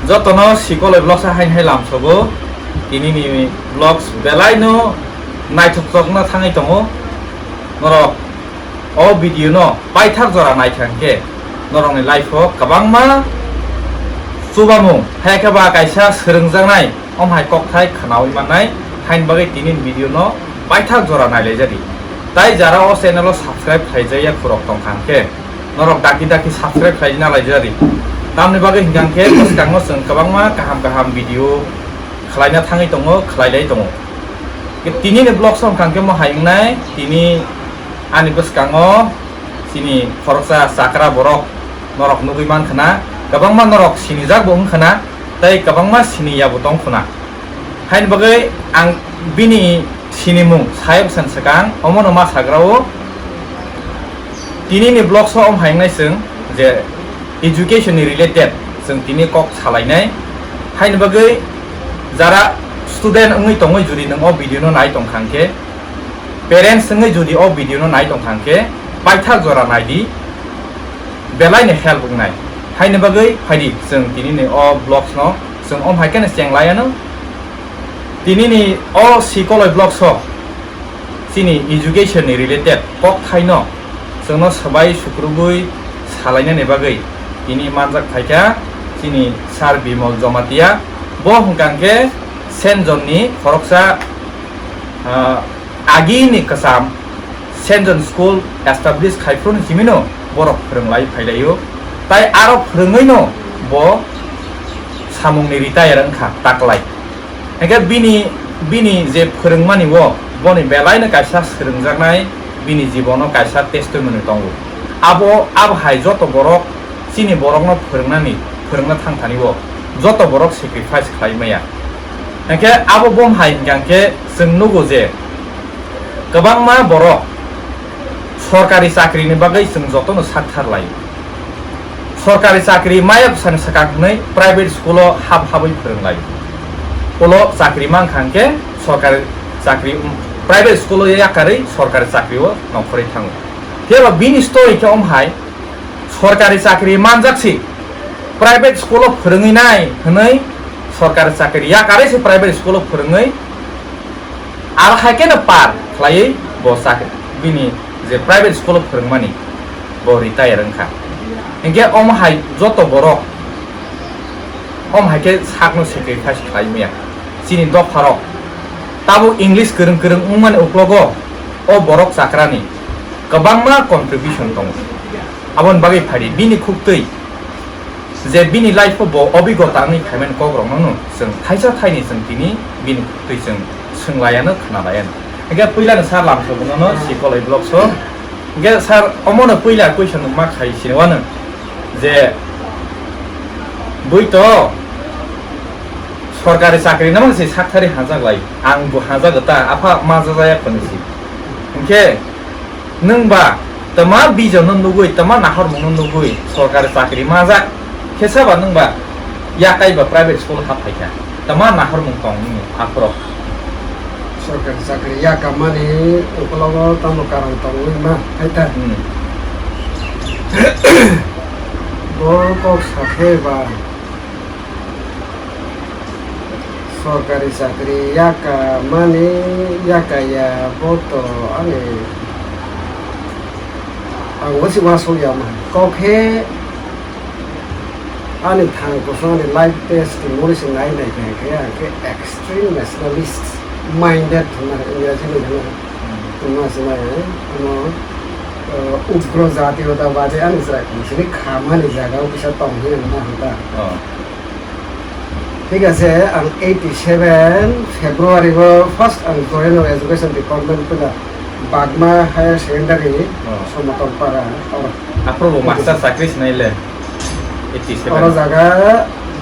যতনো সিকল blogs হাইন high লামসবো তিনি নি blogs বেলাইনো নাইथकना थाङै दङ नरक अ भिडिअ न बायथार जरा नायखांके नरकनि लाइफआव गोबांमा सुबामु हायखाबा कायसा सोलोंजानाय अमहाय ककथाय खानावै मानाय हाइन बागै तिनि भिडिअ न बायथार जरा नायलाय जादि ताइ जारा अ चेनेल साबस्क्राइब खायजाया खुरक दंखांके नरक दाखि दाखि साबस्क्राइब खायजना लाय जादि तामनि बागै हिंगांके बसकांनो जों गोबांमा गाहाम गाहाम भिडिअ खालायना थाङै दङ खालायलाय दङ तिनि ब्लग सम खांके म हायनाय तिनि आनि बसकांनो सिनि खरसा साकरा बरक नरक नुगै मानखना गोबांमा नरक सिनि जागबो ओंखना ताइ गोबांमा सिनि याबो दंखना हाइन बागै आं बिनि सिनि मुं सायब सनसकां अमनो मा साग्राओ तिनि ब्लग सम हायनाय जों जे एजुकेशन रिलेटेड जों तिनि कक सालायनाय हाइन बागै जारा स्टूडेंट ओङै दङै जुदि नों अ भिडिअ नाय दंखांके पेरेंट्स ओङै जुदि अ भिडिअ नाय दंखांके बायथा जरा नायदि बेलायनो हेल्प बुंनाय हायनो बागै फायदि जों दिनैनि अ ब्लग्स न जों अम हायकेन सेंलायानो दिनैनि अ सिकल ब्लग्स सिनि एजुकेशन रिलेटेड कक थायनो जोंनो सबाय सुक्रुबुय सालायनो ने बागै दिनै मानजाक थायका सिनि सार बिमल जमातिया ब हंकांके सेनजननि खरकसा आगिनि कसाम सेनजन स्कुल एस्टाब्लिश खायफ्रोन जिमिनो बरफ फोरोंलाय फायलायो ताइ आरो फोरोङैनो ब सामुंनि रिटायार ओंखा ताकलाय एके बिनि जे फोरोंमानि बनि बेलायनो कायसा सोलोंजानाय बिनि जीवनाव कायसा टेस्टमोनि दङ आब हाय जत बरक सिनि बरकनो फोरोंना थांथानि जत बरक सेक्रिफाइस खालामनाया एके आबो बम हाय गांके जों नुगो जे गोबांमा बरक सरकारि साख्रिनि बागै जों जतनो साथारलाय सरकारि साख्रि मायाब सान सकाखनै प्राइवेट स्कुलाव हाबै फोरोंलाय उलो साख्रि मांखांके सरकारि साख्रि प्राइवेट स्कुलाव याकारै सरकारि साख्रियाव नखरै थाङो थेबा बिनि स्टोरिखौ अमहाय सरकारि साख्रि मानजाकसि प्राइवेट स्कुलाव फोरोङैनाय हनै सरकारि साख्रि याकारै से प्राइवेट स्कुलाव फोरोङै आर हायकेन पार खालायै ब साख्रि बिनि जे प्राइवेट स्कुलाव फोरोंमानि ब रिटायार ओंखा एंगे अमहाय जत बरक अमहायके साकनो सेक्रिफाइस खालामैया सिनि दफारक ताबो इंलिश गोरों गोरों उमान उक्लगो अ बरक साक्रानि गोबांमा कन्ट्रिबिउसन दङ आबन बागै फारि बिनि खुक्तै जे बिनि लाइफआव ब अभिज्ञतानि फायमेन कग्रंनो जों थाइसा थाइनि जों दिनि बिनि खुक्तै जों सोंलायानो खोनालायानो एगे पहिलानो सार लामसबोनो सिकल ब्लग्स एगे सार अमनो पहिला क्वेश्चन मा खायसिनवानो जे बुइथ सरकारि साख्रि ना मानसि साख्रि हाजागलाय आंबो हाजागता आफा माजा जाया खनसि ओंके नोंबा तमा बिजन नुगुइ तमा नाहर मुन नुगुइ सरकारि साख्रि माजा केसाबा नोंबा याकाइबा प्राइवेट स्कुल हाफायका तमा नाहर मुन तंग आफरो सरकारि साख्रि याका माने उकलाव तमो कारण तंग मा हायता बरक साखेबा सरकारि साख्रि याका माने याकाया बोतो आने आं वसि वासोया मा कखे आने थांको साने लाइफ टेस्ट मोरिस नाइ के एक्सट्रीम नेशनलिस्ट माइंडेड होना इंग्रजी में होना तुम समय उग्र जातीयतावादी अनुसार इसलिए खामानि जागाव बिसा तंगे ना होता ठीक है आं 87 फेब्रुवारी को फर्स्ट आं जयन एजुकेशन डिपार्टमेंट पे बागमा हायर सेकेंडरी समतल पारा और आफरो मास्टर साख्रि सिनायले 87 और जागा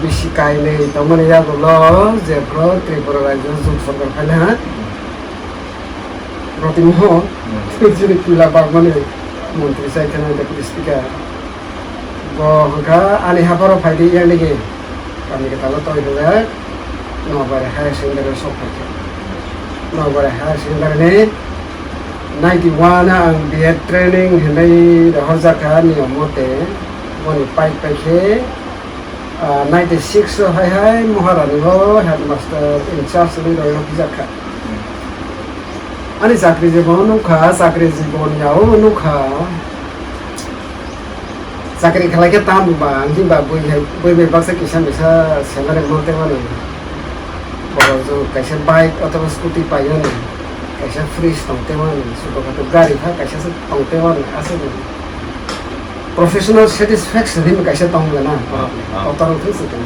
बिसि कायले तमने या गलो जेफ्रो त्रिपुरा राज्य जुग सरकार फाइना प्रतिमोह तिजि पिला बागमानि मंत्री साइथना डेपुटी स्पीकर गो हका आनि हाफारो फाइदि यानिगे आनि कतालो तयदे नगरे हायर सेकेंडरी सफाके नगरे हायर सेकेंडरी 91 आं बीएड ट्रेनिंग हनै हरजाका नियम मते मनि पाइखे 96 hai Maharani ho headmaster in charge ni roi no bijaka ani chakri jibon nukha chakri jibon yao nukha chakri khalai ke tam ba angji ba boi baksa kisan bisa salary monte mane boro jo kaisa bike atau scooty payon kaisa free tongte mane sudo kato gari tha kaisa se tongte mane ase professional satisfaction him kaisa tongla na otar uthi sikan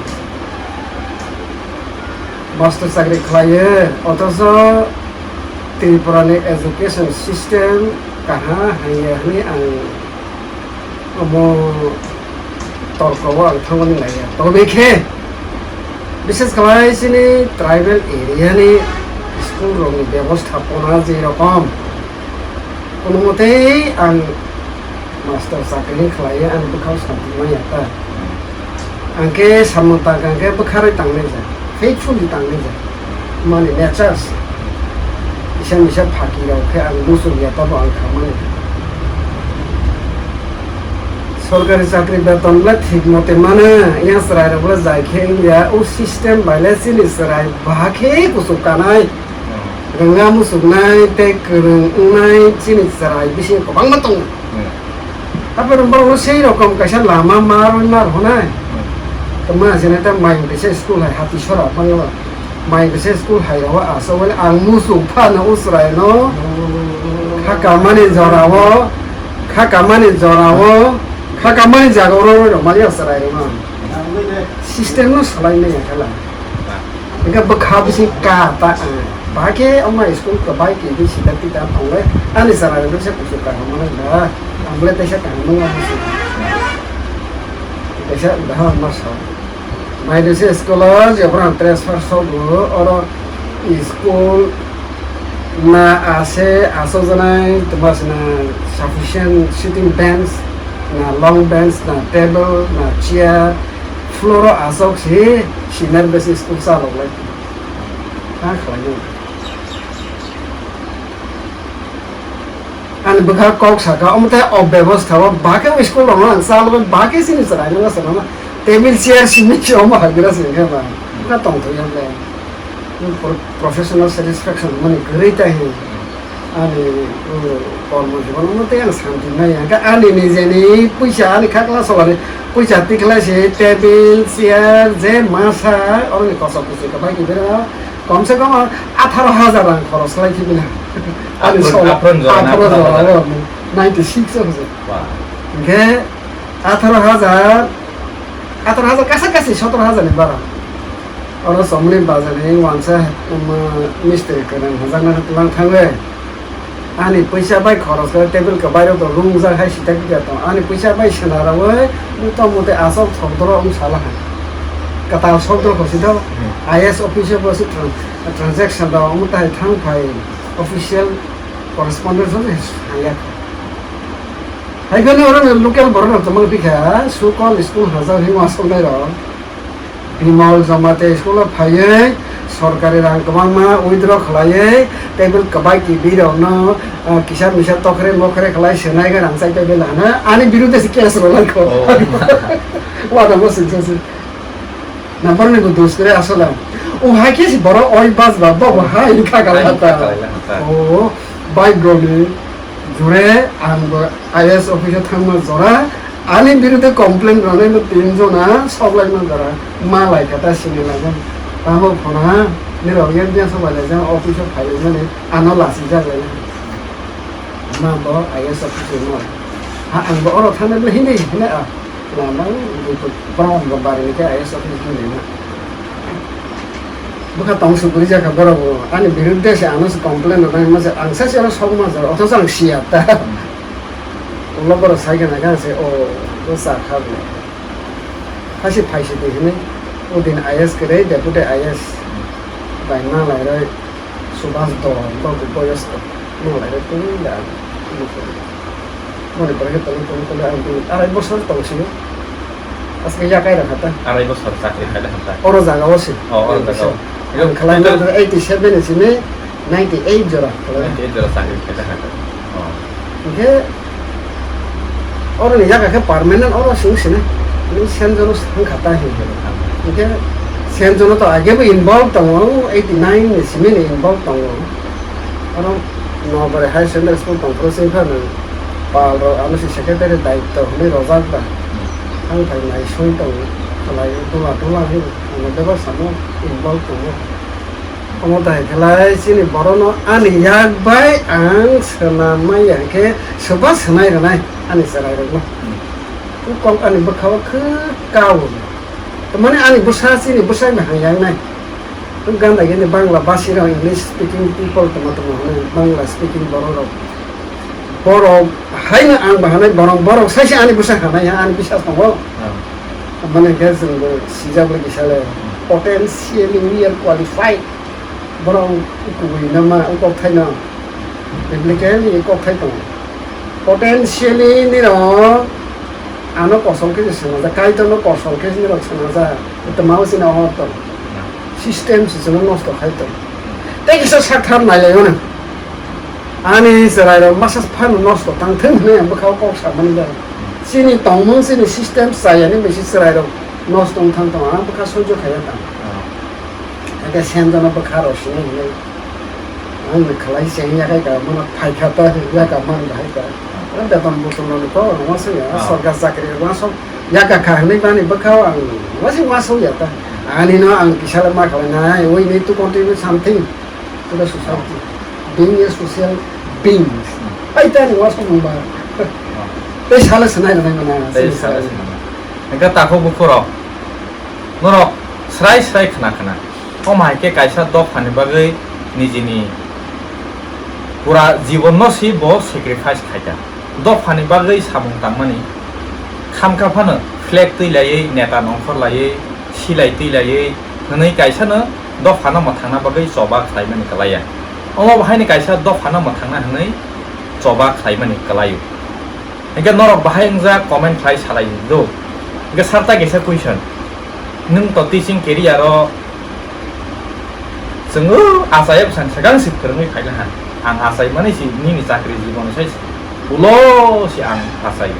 master chakri khalai otoso Tripurani education system kaha hanya ni ang amo torko ang thangani laya to bekhe বিশেষ করে sini tribal area ni school rong ব্যবস্থাপনা যে রকম কোনো মতেই ang master sakri khlaya ang bukhau sampai yata angke samota angke bukhari tangne ja faithfully tangne ja mane natures isa phaki rao khe ang musul yata bo ang khamani সরকারি চাকরি বেতনলা ঠিক মতে মানে ইয়া সরাই বলে যাই খেয়া ও সিস্টেম বাইলে সিলি সরাই বাখে কুসুক কানাই রঙা মুসুক নাই তে করং নাই চিনি সরাই বেশি কবাং মতং তারপরে বড় সেই রকম কাইসা লামা মার হনাই তো মা জেনেটা মাই বেসে স্কুল হাই হাতি সরা পাঙ্গা মাই বেসে স্কুল হাই রাওয়া আসো বলে আং মুসুক ফানা উসরাই ন খাকামানি জরাও Kakamani jagoro ro mali asarai ro system no salai nei kala ega bakha bisi ka ta ba ke amma school ka bai ke bi sita ti ta pole ani sarai ro se kusu ka mana na amble te se ka no ma bisi te se da ma sa mai de se school je pran transfer so go oro school na ase aso janai tomar na sufficient sitting bench na long bench na table na chair floor asok si sinar besi school sa log lai ta khlai an bukha kok saka omte obbyavastha wa bake school ro an sal ba bake sin sarai na sana table chair sini choma hagira sin ke ba ka tong to yam le professional satisfaction mani great hai ani কর্ম জীবন মতে আর শান্তি নাই আনি নিজে নি পয়সা আনি খাকলা সবারে পয়সা তিকলা সে টেবিল চেয়ার যে মাছা অনেক কষ্ট করছে ভাই কি বেরা কমসে কম 18,000 টাকা খরচ লাগি না আমি সব 96 হচ্ছে গে 18,000 কাছাকাছি 17,000 এর বাড়া আর সামনে বাজারে ওয়ানসা মিস্ত্রি করেন হাজার না লাখ থাকবে ani paisa bai kharas kare table ka bairo to room ja khai sita ki ta ani paisa bai sanara we muta mote asok thordro sala ha kata sobdro khosi da is officer bosi transaction da muta thang phai official correspondence hobe haya hai gane ora local borno to mal bikha so call school hazar hi masol dai ro bimal jamate school phai সরকারি রাং কমামা withdraw খলায়ে table কবাই কি বিরনো কিসা Misa তখরে মখরে খলাই সেনাই গা রাংসাই table আনা আনি বিরুদ্ধে case রলাই কো ওয়াদা বসিছে number নে দোস করে আসলা ও হাই কেসি বড় ওই বাস বাবা হাই লিখা গালাতা ও বাই গ্রোনি জুড়ে আম আইএস অফিসার থামা জরা আনি বিরুদ্ধে কমপ্লেন রনে তিনজনা সবলাই না জরা মা লাইকাতা সিনে লাগা Tahu pernah ni orang yang biasa baca official file ni, anak lasi jaga ni. Mana bawa ayat official ni. Ang bawa orang thana beli ni, ni nama itu perang gambar ni ke ayat official ni. Bukan tang sukuri jaga berapa. Ani birude se anak komplain orang macam angsa se orang semua macam, atau sang siap dah. Allah baru saya kan se oh dosa khabu. Kasih paisi tu ni. Udin IS kere deputy IS bai na lai rai subhas do ko boyos no lai rai tu ya mo de parke to antu arai bosor to si aske ya kai rakhata arai bosor sakri khai rakhata oro jaga osi oro jaga yo khalai na 87 sini 98 jora 98 jora sakri khai rakhata ke oro ni jaga ke permanent oro sing sini सेनजन सांखाता हिंगे okay सेनजन तो आगे भी involve दंगो 89 सिमिन involve दंगो और नोबरे हाई सेकेंडरी स्कूल दंगो सिफानो पाल आमसे सेक्रेटारि दायित्व हमें रजाकबा आं फाइनाय सय दंगो खालाय दुला हे नोदेबा सामो इन्वॉल्व दंगो अमदाय खेलाय सिनि बरनो आनि याकबाय आं सोनामाय याके सोबा सोनाय रनाय आनि सराय रनो कम आनि बखाव ख गाव तो माने आनि बुसा सिनि बुसाय में हायां नाय तो गान्दा गेने बांग्ला बासिराव इंग्लिश स्पीकिंग पीपल तो मत मोहने बांग्ला स्पीकिंग बरो बरो हायनो आं बाहानाय बरो साइसे आनि बुसा खानाय आनि बिसास दंगो माने गेजोंबो सिजाबो गिसाले potentially we are qualified बरो कुबुय नामा उकथायना बिब्लिकेलि उकथायतो potentially निरो आनो कसलके जेसना काइतनो कसलके निरो सनाजा त माउसिना हतो सिस्टेम सिजन नष्ट खायतो तेकिस साथार नायलायो ना आनि सरायरो मासास फान नष्ट तांथों ने बखाव कक्सा माने जा सिनि तंमों सिनि सिस्टेम सायानि मेसि सरायरो नष्ट थांतो आ बखा सयज खाया ता आगे सेनजन बखारो सिनि ने आं खलाय सें याखाय का मन फायखाता याका मन भायका बेतन बुथुमनानै तो वासया सरकार साख्रि वासो याका खाहनै बानि बखाव आं वासो याता आनि न आं किसाले मा खालायनाय we need to contribute something to the society being a social beings आइतानि वासो बुंबा बे साले सनाय रनाय मना नोंका ताखौ बुखुरो नरो स्राय स्राय खोना ओ माइके कायसा दफानि बागै निजिनि पुरा जीवन न सि बो सैक्रिफाइस खायदा दफानि बागै सामुं तांमानि खामखाफानो फ्लेग तैलायै नेता नंखर लायै सिलाय तैलायै हनै कायसानो दफाना मथांना बागै जबा खालायमानि कलाया अमा बाहायनि कायसा दफाना मथांना हनै जबा खालायमानि कलायो एके नरक बाहाय इंजा कमेन्ट खालाय सालायो दो एके सारता गेसा क्वेश्चन नों तो टीचिंग केरियार जोङो आसायाव सानसेगांसि फोरोङै फायलाहा आं आसाय माने सि निनि चाकरि जीवन साइ उलो सि आं आसाय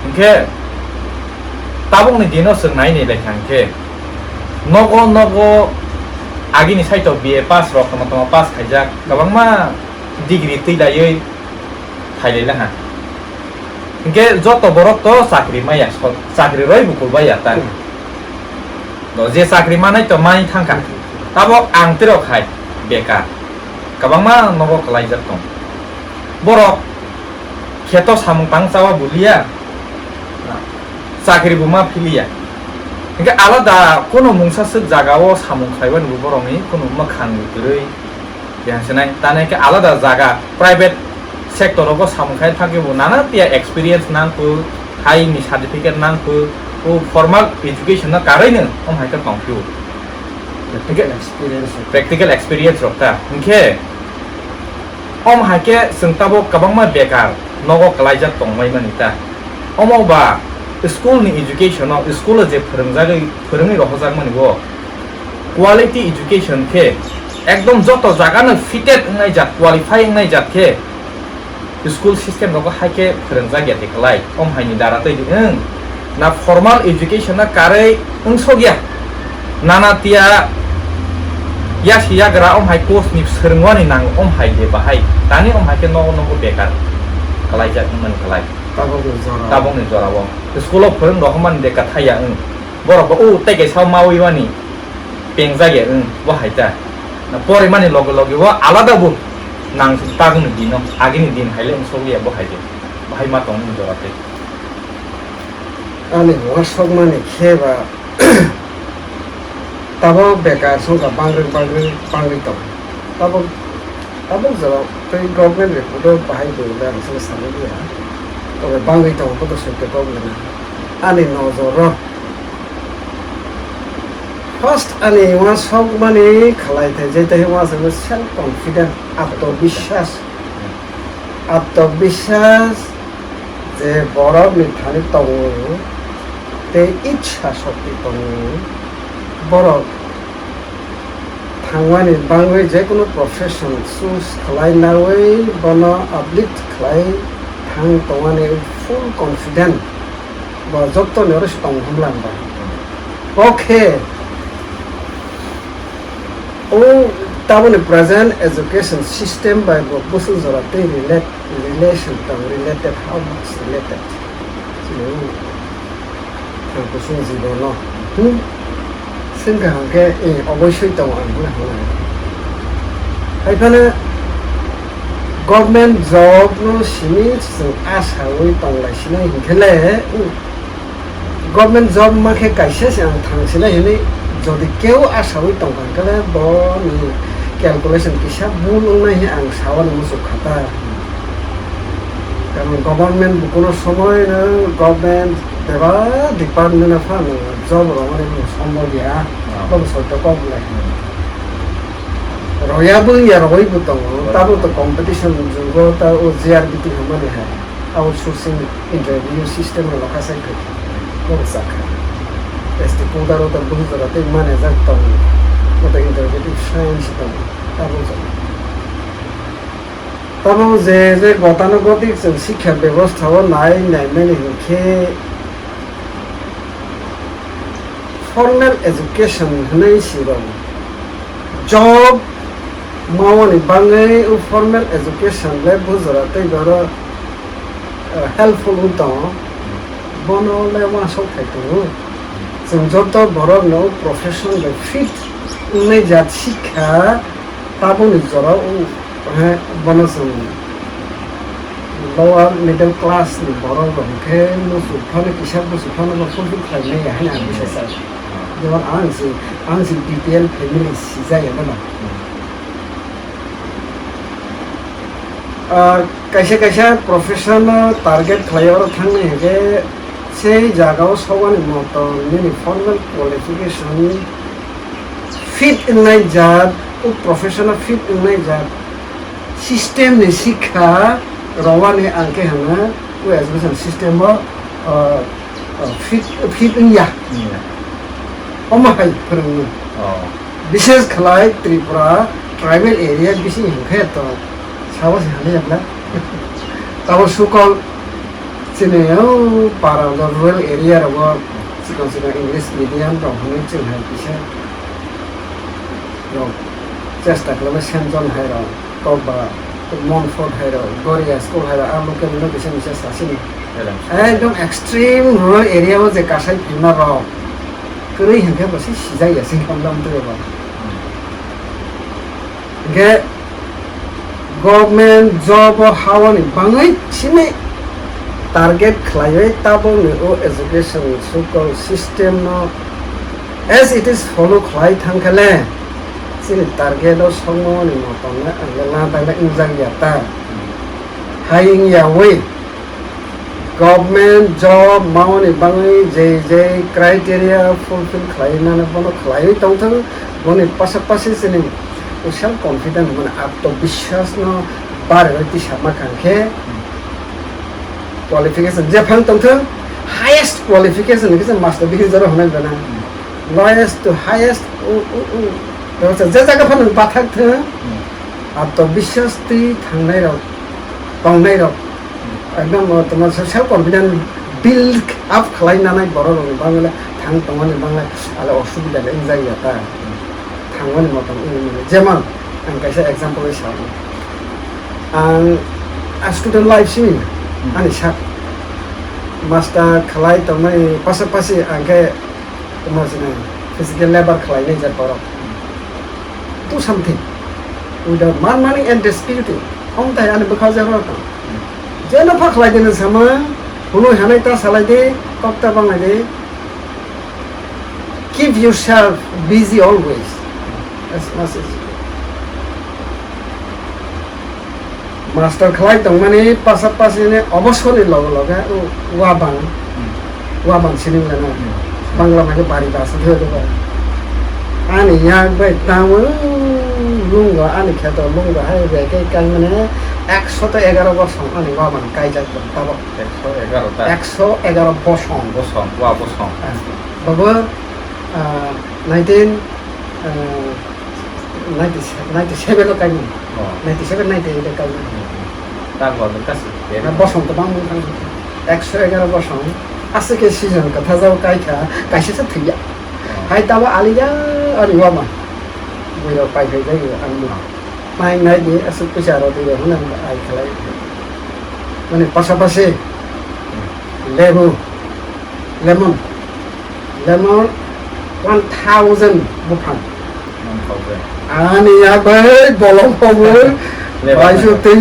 इनके ताबुंनि दिनो जों नायनि लेखांके नगो आगिनि साइटआव बीए पास रकम पास खायजाक गोबांमा डिग्री तैलायै फायलायलाहा इनके जत बरक तो चाकरि माया चाकरि रय बुकुलबाया ता जे चाकरि मानाय तो माय थांखा ताबो आं तिरो खाय बेकार गोबांमा नगो खालायजाक दं बरक खेतो सामुं तांचावा बुलिया चाकरि बुमा फिलिया इनके आलादा कोनो मुंसासो जागाव सामुं खायबान बरंनि कोनो मखां गुरै बेहासनाय ताने के आलादा जागा प्राइवेट सेक्टराव सामुं खाय थाकेबो नाना पिया एक्सपीरियंस नांगौ हाइनि सर्टिफिकेट नांगौ ओ फॉर्मल एजुकेशन ना कारैनो हमहायका काउंटिव practical experience रखता इनके हमहायके जोंताबो गोबांमा बेकार नगो खालायजाक दंमाय मानिता अमावबा स्कूल नि एजुकेशन स्कूल जे फोरोङै रखजाक मानिबो क्वालिटी एजुकेशन के एकदम जत जागानो फिटेड नाय जात क्वालिफाइंग नाय जात के स्कूल सिस्टम रखो हायके फोरोङजाक याते खालाय हमहायनि दारातै ओं ना फॉर्मल एजुकेशन ना कारै ओं सगिया नाना तिया यासिया ग्रा हमहाय कोर्स नि सोलोंवानि नांगौ हमहाय दे बाहाय दानि हमहायके नगो बेकार खालायजाक मन खालाय ताबंनि जराव स्कूलाव फोरों रखमान दे कथाया ओं बरबो ओ तेगे साव मावैवानि पेंजागे ओं बहायता परे माने लगे लगे वा आलादाबो नां तागनि दिनो आगिनि दिन हायले ओं सगिया बहायदे बाहाय मा दं जराते आनि वासक माने खेबा ताबो बेकार संगा बांग्रि तो ताबो जराव बै गभर्नमेंट रिपोर्ट बाहाय बोला नसो सानो गया तो बांग्रि तो को तो सत्य प्रॉब्लम आनि नजर फर्स्ट आनि वासक माने खालायते जेते वासक सेल्फ कॉन्फिडेंस आत्मविश्वास जे बरफ निथानि तो ते इच्छा शक्ति तो बरफ थांवानि बांग्रि जेकुनु प्रोफेशन चूज खालायनावै बनो अपलिफ्ट खालाय थां तवानि full confident ba jotto ne ro stong hamlang ba okay o tabone present education system by busu zara te relation to related how much related so ang busu zibo no singa hangke অবশ্যই তো আমরা হলো এখানে government job no সিনি আশাওই পাংলাইছিনাই হিখেলে government job মাখে কাইসে আং থাংছিলাই হেনে যদি কেউ আশাওই তংকালে বনি ক্যালকুলেশন কিসা ভুল নাই আং সাওয়ান মুসুক খাতা কারণ গভর্নমেন্ট কোনো সময় গভর্নমেন্ট দেবা ডিপার্টমেন্ট অফ জব রমানে সম্ভব ইয়া কম সত্য কম লাগে রয়াবো ইয়ার হইব তো তাবো তো কম্পিটিশন যুগ তা ও জিআরবিটি হমানে হয় আউটসোর্সিং ইন্টারভিউ সিস্টেম লখা সাই কম সাখা এসটি কোদারো তো বহু জায়গাতে মানে যাইতাম ওটা ইন্টারভিউ সায়েন্স তো তাবো যে গতানুগতিক শিক্ষা ব্যবস্থাও নাই মেনে হিংখে formal education hanai sirong job mawani bangai formal education le buzara te garo helpful uto bono le wa so thaitu sung joto borok no profession le fit unai jat shikha taboni jora u bono sung lower middle class ni borok rongke musu phane kisab musu phane no fulfill khaine ya hina bisasa যেমন আংসি BPL family সিজাই না কাইসা কাইসা profession target খাইয়ার থাকনে যে সেই জায়গাও সবানি মতো mini formal qualification fit নাই জাত ও professional fit নাই জাত সিস্টেম নি শিক্ষা রওয়ানি আংকে হানা ও এডুকেশন সিস্টেম ফিট ইয়া অমাহাই ফোরংনো বিশেষ খালাই ত্রিপুরা ট্রাইবেল এরিয়া বেশি হিংখে তো সাবাস হালে আপনা তাও সুকল চিনেও পারা রুরাল এরিয়া রব সিকন সিকন ইংলিশ মিডিয়াম রহনে চিন হাই পিছে রব চেষ্টা করলে সেনজন হাই র কবা মনফোর্ড হাই র গরিয়া স্কুল হাই র আর লোকে মিলে বেশি মিশে সাসিনি একদম এক্সট্রিম রুরাল এরিয়াও যে কাসাই ফিরনা র 그의 형태가 시작이야 생각남들어봐. 이게 government job 하원이 방의 심해 target client 따봉의 education school system no as it is follow client 한칼에 지금 target로 성공이 못하면 안gel나다가 인장이었다. 하잉이야 왜 government job mauni bangai je criteria fulfill khlaina na bono khlai tongthang boni pasapasi sini self confident mana atmavishwas no bare rati sama kangkhe qualification je phang tongthang highest qualification kisa master degree jaro honai bana lowest to highest je jaga phan pathak the atmavishwas ti thangnai ro tongnai ro একদম তোমার self confidence build up খালাইনাनै बर' रावनि बांला थां तंगानि बांला आलो असुबिदा एंजाइटा थांगानि मतन जेमन आं कायसा example हिसाबै आं स्टुडेन्ट लाइफ सिम आंनि सा मास्टार खालाय तंगाइ पासे आंखे माने फिजिकल लेबर खालायनाय जा बर' टु सामथिं विदाउट मार्निं एन्ड डिस्पिउटिं हमथाय आंनि बखा जारो जेना फाखलायदों सामा हुनु हानायता सालायदे कक्ता बांलायदे keep yourself busy always as much as master khalai tong mane pasapasi ne obosoni loga wabang sining lana bangla mane bari basa thodo ba ani yak bai tamu lunga ani kheto lunga hai be kai kan mane 111 বছর আমি বাবান কাইজা করতাম 111 বছর ওয়া বছর বাবা 1997 lo kaini 97 98 kaini তারপর কাছে বছর তো বাম 111 বছর asike season kata jauh kaika kaisa sa thiya hai taba aliya ariwa ma buiro pai kai dai ang mai nai di asuk pisa ro di hona ai khalai mane pasapase lemon 1000 bukan ani ya bai bolong power mai chu ti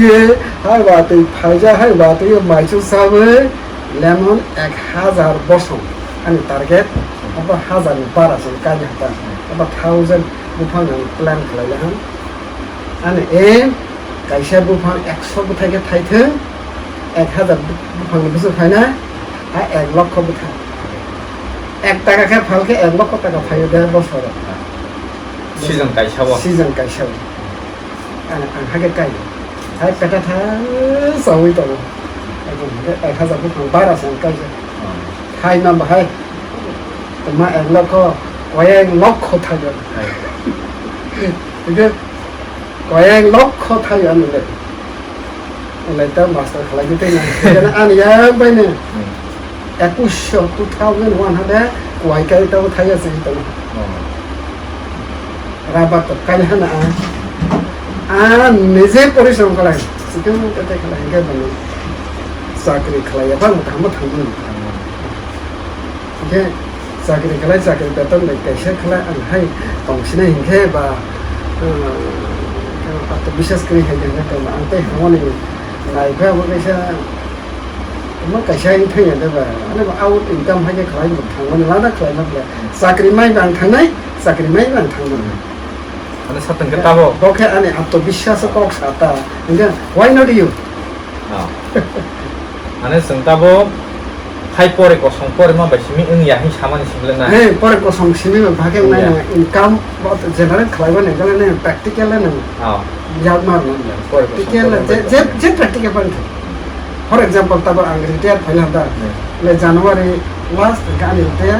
hai ba ti phaja hai ba ti mai chu sa bai lemon 1000 bosong ani target apa 1200 kali hata apa 1000 bukan plan khala han ani kaisa bukan 100 butai ke thai the 1000 bukan bisu thai na ai 1 লক্ষ butai 1 টাকা কে ফালকে 1 লক্ষ টাকা phi দেয় বছর 시즌 가이샤워 시즌 가이샤워 하게 까이 하이 까타 타 사위 또 ai 하자 부터 바라서 까이 하이 넘버 하이 엄마 애 넣고 와양 넣고 타요 이게 와양 넣고 타요 하는데 원래 또 마스터 클래스 때는 그냥 아니야 빨리 একুশশো 2100 কয় কাই তো থাই আছে তো রাবার তো কাই হানা নিজে পরিশ্রম করা সিকিম কতে খেলা হেগে বলে চাকরি খেলা বা মোটামো থামুন ওকে চাকরি খেলা চাকরি বেতন দেয় কাইসা খেলা হাই বাংসিনা হিংখে বা বিশ্বাস করে হেগে তো আনতে হামনি নাইবা বলেছা 뭐 가샤인 통해 되바 아니 아웃 인컴 하게 가이 못 당원 라다 클라이 맞래 사크리 마이 방 당나이 사크리 마이 방 당원 아니 사탕 그따고 오케이 아니 아또 비샤서 꼭 사다 근데 why not you 아니 승따보 하이포레 거 성포레만 바시미 응야 히 사만이 심을나 네 포레 거 성심이면 바게 나이 인컴 뭐 제너럴 클라이 번 내가는 프랙티컬은 야마는 프랙티컬 제 프랙티컬 번 For example, tabar ang retire pala da. Le January last kali retire,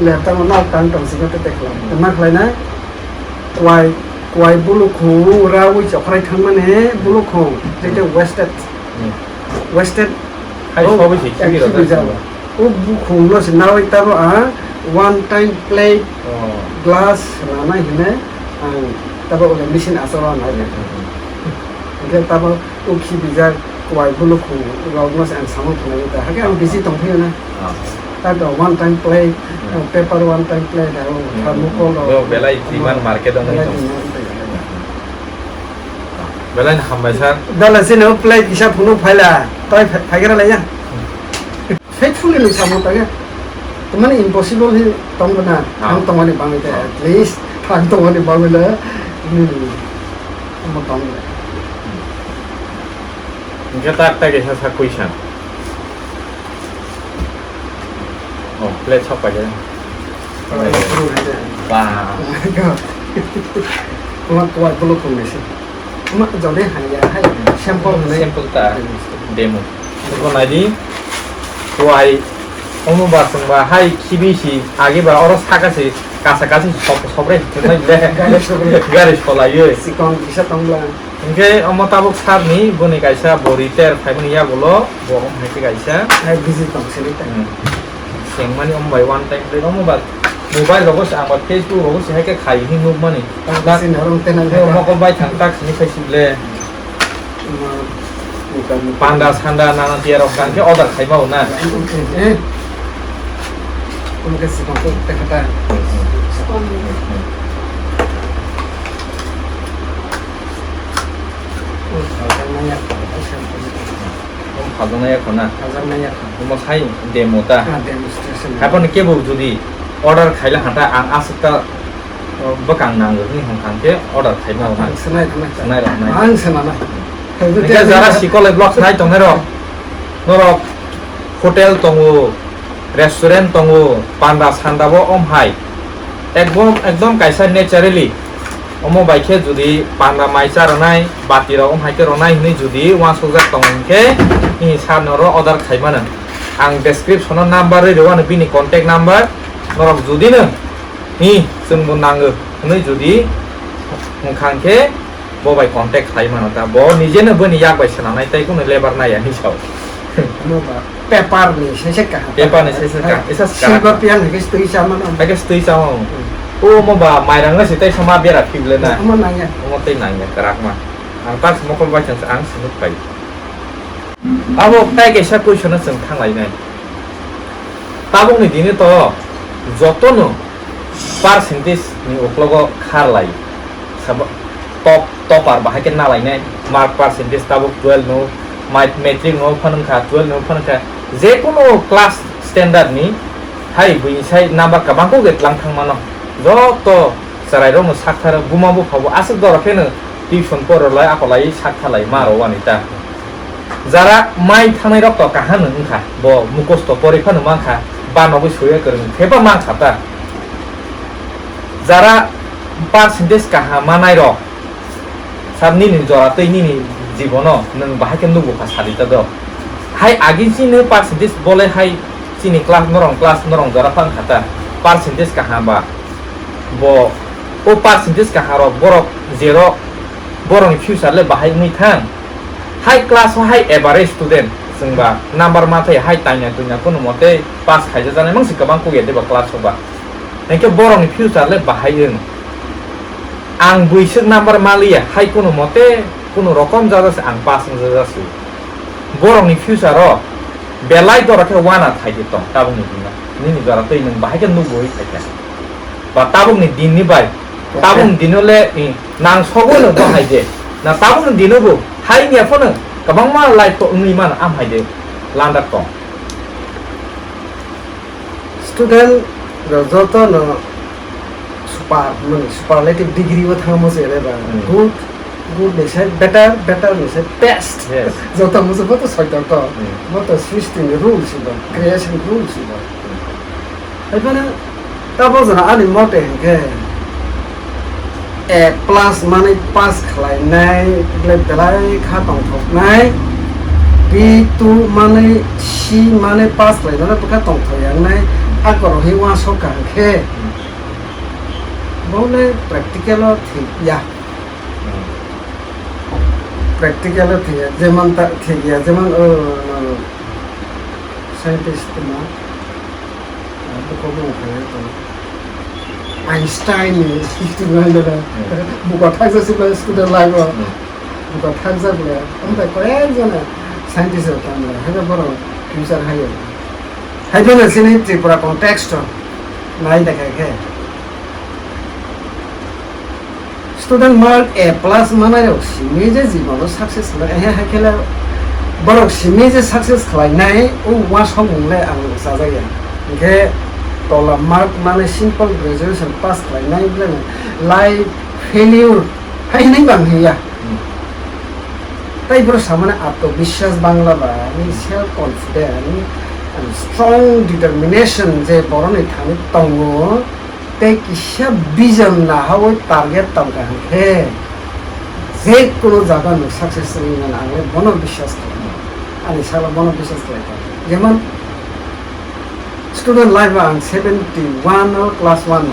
le tabar na tan tong sigo te tekla. Tama khlai na. Kwai bulu khu rawi chokrai thangmane bulu khu jete wasted 하이 서비스 키비로 o bu khu lo sinawi tabar one time plate glass rana hine tabar ole machine asara na. Ke tabar o khi bizar quay bulu khu logos and samo thuna ita hage am busy tong phio na ta do one time play paper one time play da thermocol 너 벨라이 디만 마켓 온 벨라이 함마사 dala sino play kisha phunu phaila toy phagera la ya faithfully lu samo ta ge tumani impossible hi tong na ang tongani bangite at least thang tongani bangila ni mo tong 이게 딱딱이 해서 쿠이션 플레이 첫 번째 와 kuma kuat bulu kondisi kuma jadi hanya hai sampel 샘플 다 데모 그거 나디 kuai omo basungba hai kibisi agiba oro sakasi kasakasi sobre garis kolayo sikon bisa tongla 이게 어머 따복 사니 보니 가이사 보리테 파이브니야 볼로 보험 해피 가이사 hai busy tong selita 생만이 엄마이 원 타임 플레이 어머 바 모바일 로고스 아마 페이스북 로고스 해게 가이 힘 마니 na sin harong tenan 그 어머 건바이 장딱 스니 페이스블레 판다 산다 나나 디아로 간게 어더 가이바오나 udah sikon tu tekata 가동나야 거나 Hazarnanya 어머 사이 데모다 demonstration 하번 केबो जुदी order खाइला हाटा आं आसुता बकां नांगो नि हंखांके order खाइमा होना senai thamai senai ramai ang senana 이게 자라 시콜레 블록 사이 동네로 너로 호텔 동우 restaurant दङो पान्दा सान्दाबो अमहाय एकदम कायसा naturally Amo बाइके जुदि पान्दा माइसा रनाय बातिराव अमहायके रनाय हिनि जुदि वान सजाक दङके इ सानरो अर्डार खाइमानो आं डेसक्रिप्शनाव नाम्बार रेवानो बिनि कन्टेक्ट नाम्बार नरक जुदिनो नि जोंबो नाङो हिनि जुदि हंखांके बबाय कन्टेक्ट खाइमानो ता ब निजेनो बोनि यागबाय सनानाय ताइखौनो लेबार नाया हिसाब Nuba paper ni sese ka. Paper ni sese ka. Isa silver pian ni stui sama no. Pakai stui sama. Oh mau ba mairang nggak sih teh sama biar aktif lena. Ama nanya. Mau teh nanya kerak mah. Angkat semua kalau baca seang sebut baik. Abo teh kesa kuisona sengkang lain nih. Tabung ni dini to jotono percentage ni uklogo khar lai. Sabab top bahagian na lain nih. Mark percentage tabuk 12 no. Mathematics no phanangkha 12 no phanangkha je kono class standard ni hai buisai number kabang ko get lang thang mano joto sarai ro mo sakhara bumabu phabo asuk dor kheno tuition poro lai akolai sakhalai maro wanita jara mai thanai rok to kahan ngkha bo mukosto porikha no mangkha banobu suye korung theba mangkha ta jara percentage kaha manai ro sabni ni jora tei ni জীবনো নং বাহাকে নুবো খা সারিতা দ high আগি চিনে percentage বলে high চিনি class নরং জরা fun খাতা percentage কাহা বা ব ও পার্সেন্টেজ কাহা র বরক জেরো বরং ফিউচার লে বাহাই মুই থাং হাই ক্লাস হাই এভারেজ স্টুডেন্ট जोंबा नाम्बार माथाय हाइ ताइना तुइना कोनो मते पास खाइजा जानाय मानसि गोबां को गेदेबा क्लास होबा एके बरंनि फिउचार ले बाहायन आं बैसोर नाम्बार मालिया हाइ कोनो मते কোনো রকম যাচ্ছে আং পাস যাচ্ছে বরংনি ফিউচারও বেলাই দরাকে ওয়ানা থাইতে তো তাবুংনি দিনা নিনি দরা তৈ নং বাহাইকে নুবই থাইতে বা তাবুংনি দিননি বাই তাবুং দিনলে নাং সগল বাহাইদে না তাবুং দিনবো হাইনি ফোন गोबां मा लाइफ तो उंनि मान आम हाइदे लांदा तो स्टूडेंट रजतो न सुपरलेटिव डिग्री वो थांगमो जेले बा good they said better they said best जतो मुझे बहुत सही तो बहुत twisting rules इबा creation rules इबा अबना तब जना आनि मोटे के A plus माने पास खालायनाय ले बेलाय खातां थकनाय B2 माने C माने पास खालायनाय बका तंग थयांनाय आगर हिवा सकांखे बोले practical थिया practical थिया जेमन ता थिया जेमन साइंटिस्ट मा तो को बुखाय तो Einstein student buka thaksa sibla student lago buka thaksa bla amta koyan jana scientist tamla haba boro future hayo haibona sini tripura context nai dekha ke student mark A plus manayo simi je jibono success la he hakela boro simi je success khlai nai o wa somle ang sajaya ke tola mark mane simple graduation pass khai nai blen life failure hai nai bang hiya tai bro samane atmobishwas bangla ba ni self confidence and strong determination je borone thani tongo te kisha vision na hawo target tamka he je kono jaga no success ni na age bono bishwas ani sala bono bishwas khai jemon student life ang 71 or class 1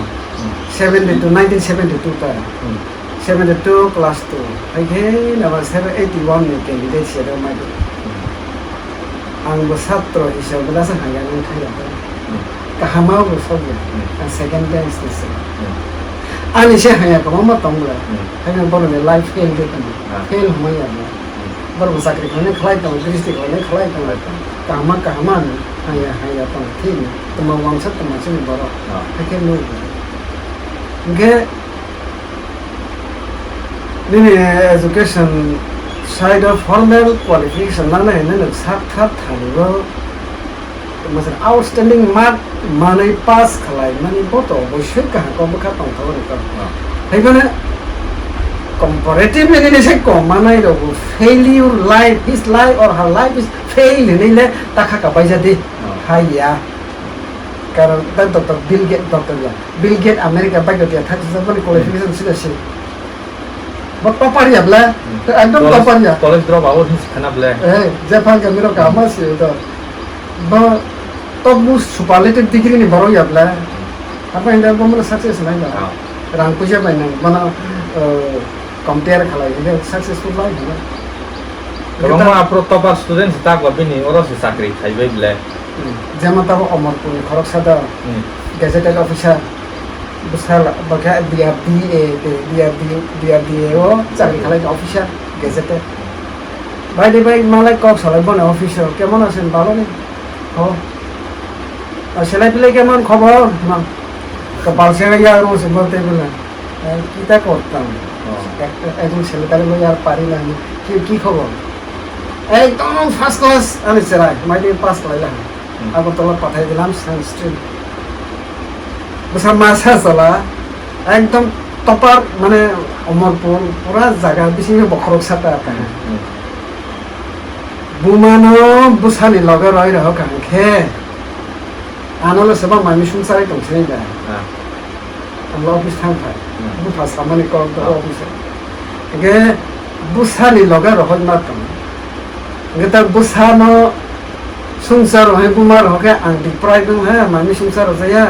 72 1972 ta 72 class 2 again our 781 ni candidate share mai ang basatro hisab bela sa haya ng thaya kahama bo sob second dance this ani she haya ko ma tongla haya bor ne life fail de fail hoya bor sakri khone khlai ta dristic khone khlai ta kahama haya tong thi tuma wangsat tuma chini boro hake no ge nini education side of formal qualification nana hene sak thak thanigo masan outstanding mark manai pass khalai mani boto boshwe ka ko baka tong thawre ka haibana comparatively nini se ko manai ro failure life his life or her life is fail nini le takha ka paisa de haya karon ta doctor Bill Gates America bago dia thak sabon qualification sila si bak papar ya bla ekdom papar ya college drop out his khana bla Japan ka miro kama si to ba top mus superlative degree ni baro ya bla apa inda bomro success nai ba rang puja ba nang mana compare khalai ile successful life na Kalau apro topar student kita gua bini orang si sakri kai baik bela. যেমন তারপর অমরপুর খড়ক সাদা gazetted officer বিশাল বাঘা বিআরডিএও চাকরি খালাই officer gazetted বাইরে ভাই মালাই cock সালাই বনে officer কেমন আছেন ভালো নেই ও সেলাই পেলাই কেমন খবর কপাল ছেড়ে আর বলতে বলে কিতা করতাম একজন ছেলে তাহলে বই আর পারি না কি খবর একদম ফার্স্ট ক্লাস আমি সেরাই মাইকে পাস করাইলাম আগরতলা পাঠাই দিলাম সায়েন্স স্ট্রিম মাসা চলা একদম টপার মানে অমরপুর পুরা জায়গা বেশি বখরক সাতা বুমানো বুসানি লগে রয় রহ কাংখে আনলে সেবা মামি সংসারে দंसै दा আমরা অফিস থাংফাই বুফা সামনে কল তো অফিসে এগে বুসানি লগে রহন মাতম গেতা বুসানো সংসার হয় বুমার হকে আং ডিপ্রাইভ হ্যাঁ মামি সংসার হইয়া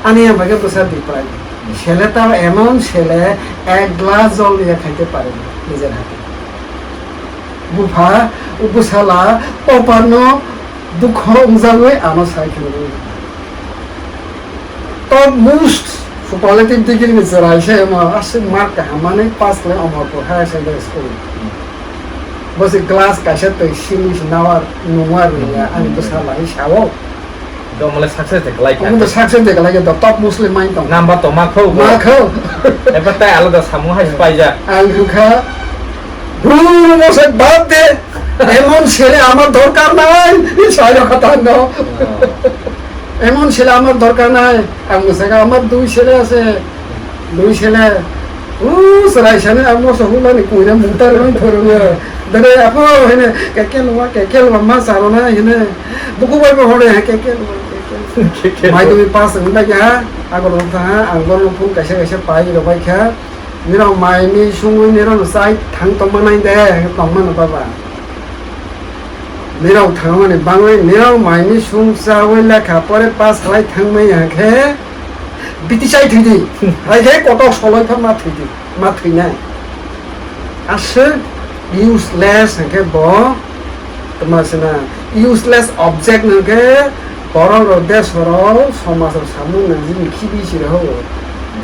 আনি আমাকে বুসা ডিপ্রাইভ ছেলেটাও এমন ছেলে এক গ্লাস জল দিয়ে খাইতে পারে না নিজের হাতে বুফা বুসালা পপানো দুঃখ উজাবে আনো সাইকেল তো মোস্ট সুপারলেটিভ ডিগ্রি নিচে রাইছে আসে মার্ক হামানে পাস করে অমরপুর হায়ার সেকেন্ডারি স্কুল বসে ক্লাস কাছে তো সিরিজ নাওয়ার নুমার আমি তো সালা হিসাবও Dong mulai sukses deh like. আমি তো সাকসেস দেখে লাগে তো টপ মুসলিম মাইন তো Nambah to makau. মাখো Epa tay alo da samu hai spaija. আলুখা ভুল বসে বাদ দে এমন ছেলে আমার দরকার নাই এই ছয় কথা না এমন ছেলে আমার দরকার নাই আমি সেটা আমার দুই ছেলে আছে দুই ছেলে সরাই সামনে আমার সহুলানি কইরা মুতার রই ধরবে ধরে আপো হেনে কেকে লওয়া মা সারনা হেনে বুকু বাইবে হড়ে কেকে মাই তুমি পাস হইলা গা আগর কথা আগর ফুল কাছে কাছে পাই রবাই খা নিরাও মাইনি সুঙ্গুই নিরাও সাই থাং তমানাই দে তমান বাবা নিরাও থাংমানি বাংলাই নিরাও মাইনি সুং সাওই লেখা পরে পাস লাই থাংমাই আখে বিতি চাই থুইদি আইহে কত সলয়ফা মা থুইদি মা থুইনাই আসে ইউজলেস হকে ব তোমার না ইউজলেস অবজেক্ট নকে বড় দেশর সমাজের সামনে নাজি লিখিবি ছিল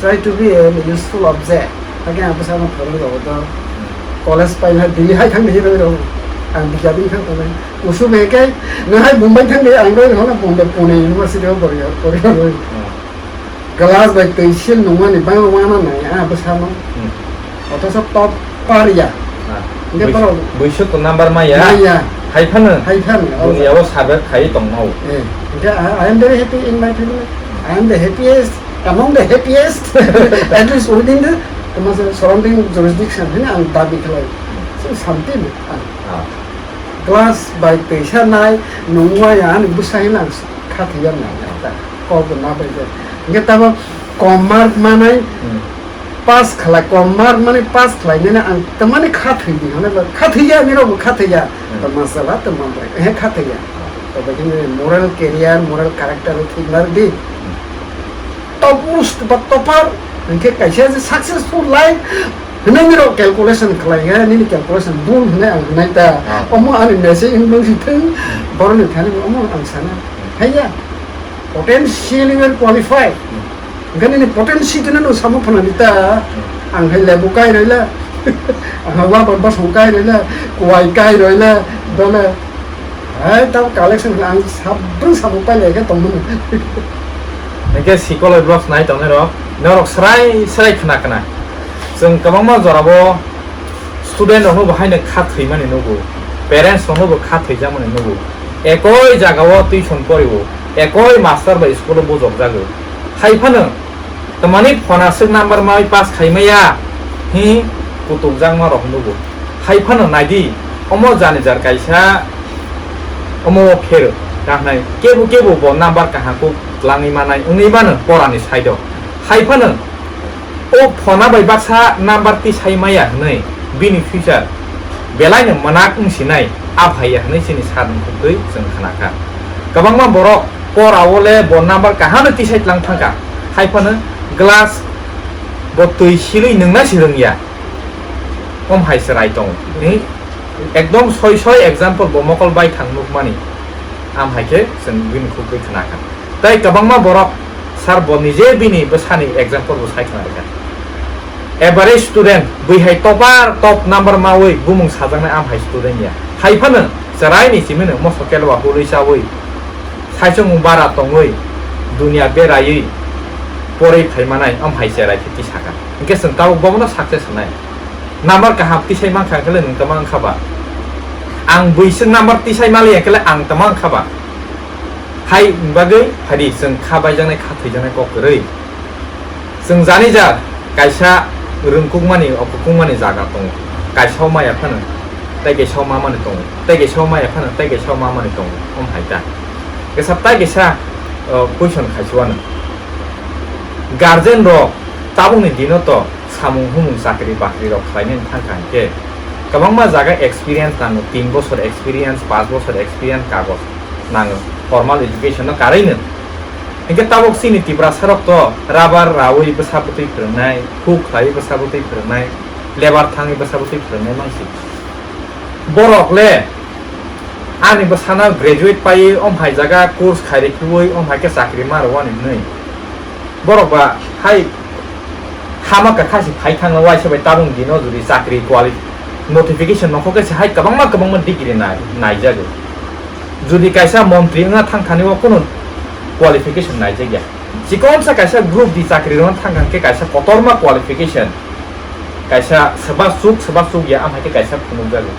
try to be a useful object তাকে আপনি সামনে ফলো দাও তো কলেজ পাইলা দিল্লি হাই থাকবে রইল আং বিজাবি থাকবে উসু বেকে নহাই মুম্বাই থাকবে আং রইল না মুম্বাই পুনে ইউনিভার্সিটিও পড়ি রইল ক্লাস বাই তেইশিল নমানি বাংলা নাই আপনি সামনে অথচ টপ পারিয়া Besok ke number maya. Maya. Hai phane. Hai phane. Dunia wa sabar kai tong mau. I am very happy in my family. I am the happiest among the happiest at least within the surrounding jurisdiction. Ini ang dabi kelai. So something. Class by patient nai nungwa yan busai lang katiyan nai. Kau benar benar. Kita apa komar manai. Pass খেলা কমার মানে pass খেলাই না মানে খাথই দি মানে খাথইয়া নিরব খাথইয়া তো মাসালা তো মামরা হ্যাঁ খাথইয়া তবে কিন্তু মোরাল ক্যারিয়ার মোরাল ক্যারেক্টার ঠিক না দি টপ মোস্ট বা টপার ইনকে কাইছে যে সাকসেসফুল লাইফ হনে নিরব ক্যালকুলেশন খেলাই হ্যাঁ নিনি ক্যালকুলেশন ভুল হনে আং নাইতা অমো আনি মেসে ইংলিশ থিং বরনি থানি অমো আং সানা হাইয়া potentially well qualified Kan ini potensi tu nanu sama penanita, angkai lebu kai rela, angkawa berbas hukai rela, kuai kai rela, dona, tahu collection ang sabun sabu pai lega temen. Nike psikolog blog naik tong nero, nero serai kena. Seng kabang mau jorabo, student orang bahai nak kat hima ni nugu, parents orang bahai kat hija mana nugu. Ekoi jagawa tuition poriwo, ekoi master ba sekolah bojok jago. Hai phane temani phone asuk number mai pass khaimaya hi kutuk jang ma rok nugo hai phane naidi omo jani jar kaisa omo pher kahnai kebu bo number kahaku langi manai ungni bana porani saido hai phane o phone bai baksa number ti saimaya nei bini future belai ne manak ungsinai abhaya nei sini sadun khutui jeng khanaka kabangma borok por awole bon number kahana ti sait lang thangka hai phane glass botui silui nungna sirungya om hai serai tong ni एकदम सय example बमकल bye थांमुक मानि आम हायके जों बिन खुबै खोनाखा ताई गोबांमा बरक सार बनिजे बिनि बसानि example बो सायखनाखा एभारेज स्टुडेन्ट बैहाय टप नाम्बार मावै बुमुं साजांनाय आम हाय स्टुडेन्ट या हायफानो जराय निसिमिनो मसकेलवा हुलैसावै सायसं बारा तङै दुनिया बेरायै परै फायमानाय आम हाय सेराय फिति साका इनके जों ताव बमनो साक्सेस होनाय नाम्बार का हाफ तिसाय मा खांखले नों तमा खाबा आं बैसों नाम्बार तिसाय मालि एकले आं तमा खाबा हाय बागै हादि जों खाबाय जानाय खाथै जानाय ककरै जों जानि जा कायसा रोंकुक मानि अकुकुक मानि जागा दङ कायसाव माया फानो ताइगेसाव मा मानि दङ ताइगेसाव माया फानो ताइगेसाव मा मानि दङ हम हायदा गेसा ताइगेसा क्वेश्चन खायसवानो गार्जेन रो ताबुंनि दिनो तो सामुं हुमुं साख्रि बाख्रि रो खायनो थांखांके गोबां मा जागा एक्सपीरियंस नाङो 3 बोसोर एक्सपीरियंस 5 बोसोर एक्सपीरियंस कागज नाङो फॉर्मल एजुकेशन न काరైनो इनके ताबुक सिनि तिब्रा सरक तो राबार रावै बसाबुतै फोरोंनाय हुक खाय बसाबुतै फोरोंनाय लेबार थाङै बसाबुतै फोरोंनाय मानसि बरकले आनि बसाना ग्रेजुएट पाइ ओम हाय जागा कोर्स खायरेखुबै ओम हायके साख्रि मारवानि नै बरकबा हाय हामा का खासि फाइ थाङो वाइसबाय ताबुं दिनो जुदि साख्रि क्वालिफि नोटिफिकेशन नखौके हाय गोबां डिग्री नायजागो जुदि कायसा मन्त्री ना थांखानिवा कोनो क्वालिफिकेशन नायजागिया जिकोन सा कायसा ग्रुप दि साख्रि रन थांखांके कायसा कतरमा क्वालिफिकेशन कायसा सबा सुख या आमहायके कायसा फुनु जागो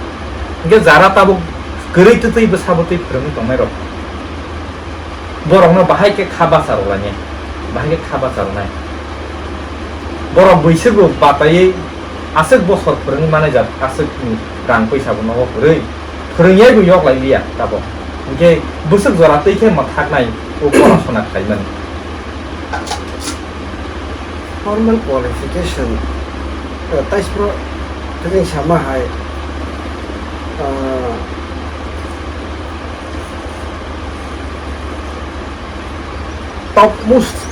इनके जारा ताबुक गरै तै बसाबुतै फोरोंनो दंनाय र बरकनो बाहायके खाबा सारलाने बाहायके खाबा सारनाय बरक बैसोरबो बातायै आसक बसर फोरों माने जा आसक रां पैसा बनवा फोरोंयै बुयक लाइलिया ताबो इनके बोसोर जरा तैखे मथाकनाय ओ परासना खायमोन फॉर्मल क्वालिफिकेशन ताइसप्रो तै सामा हाय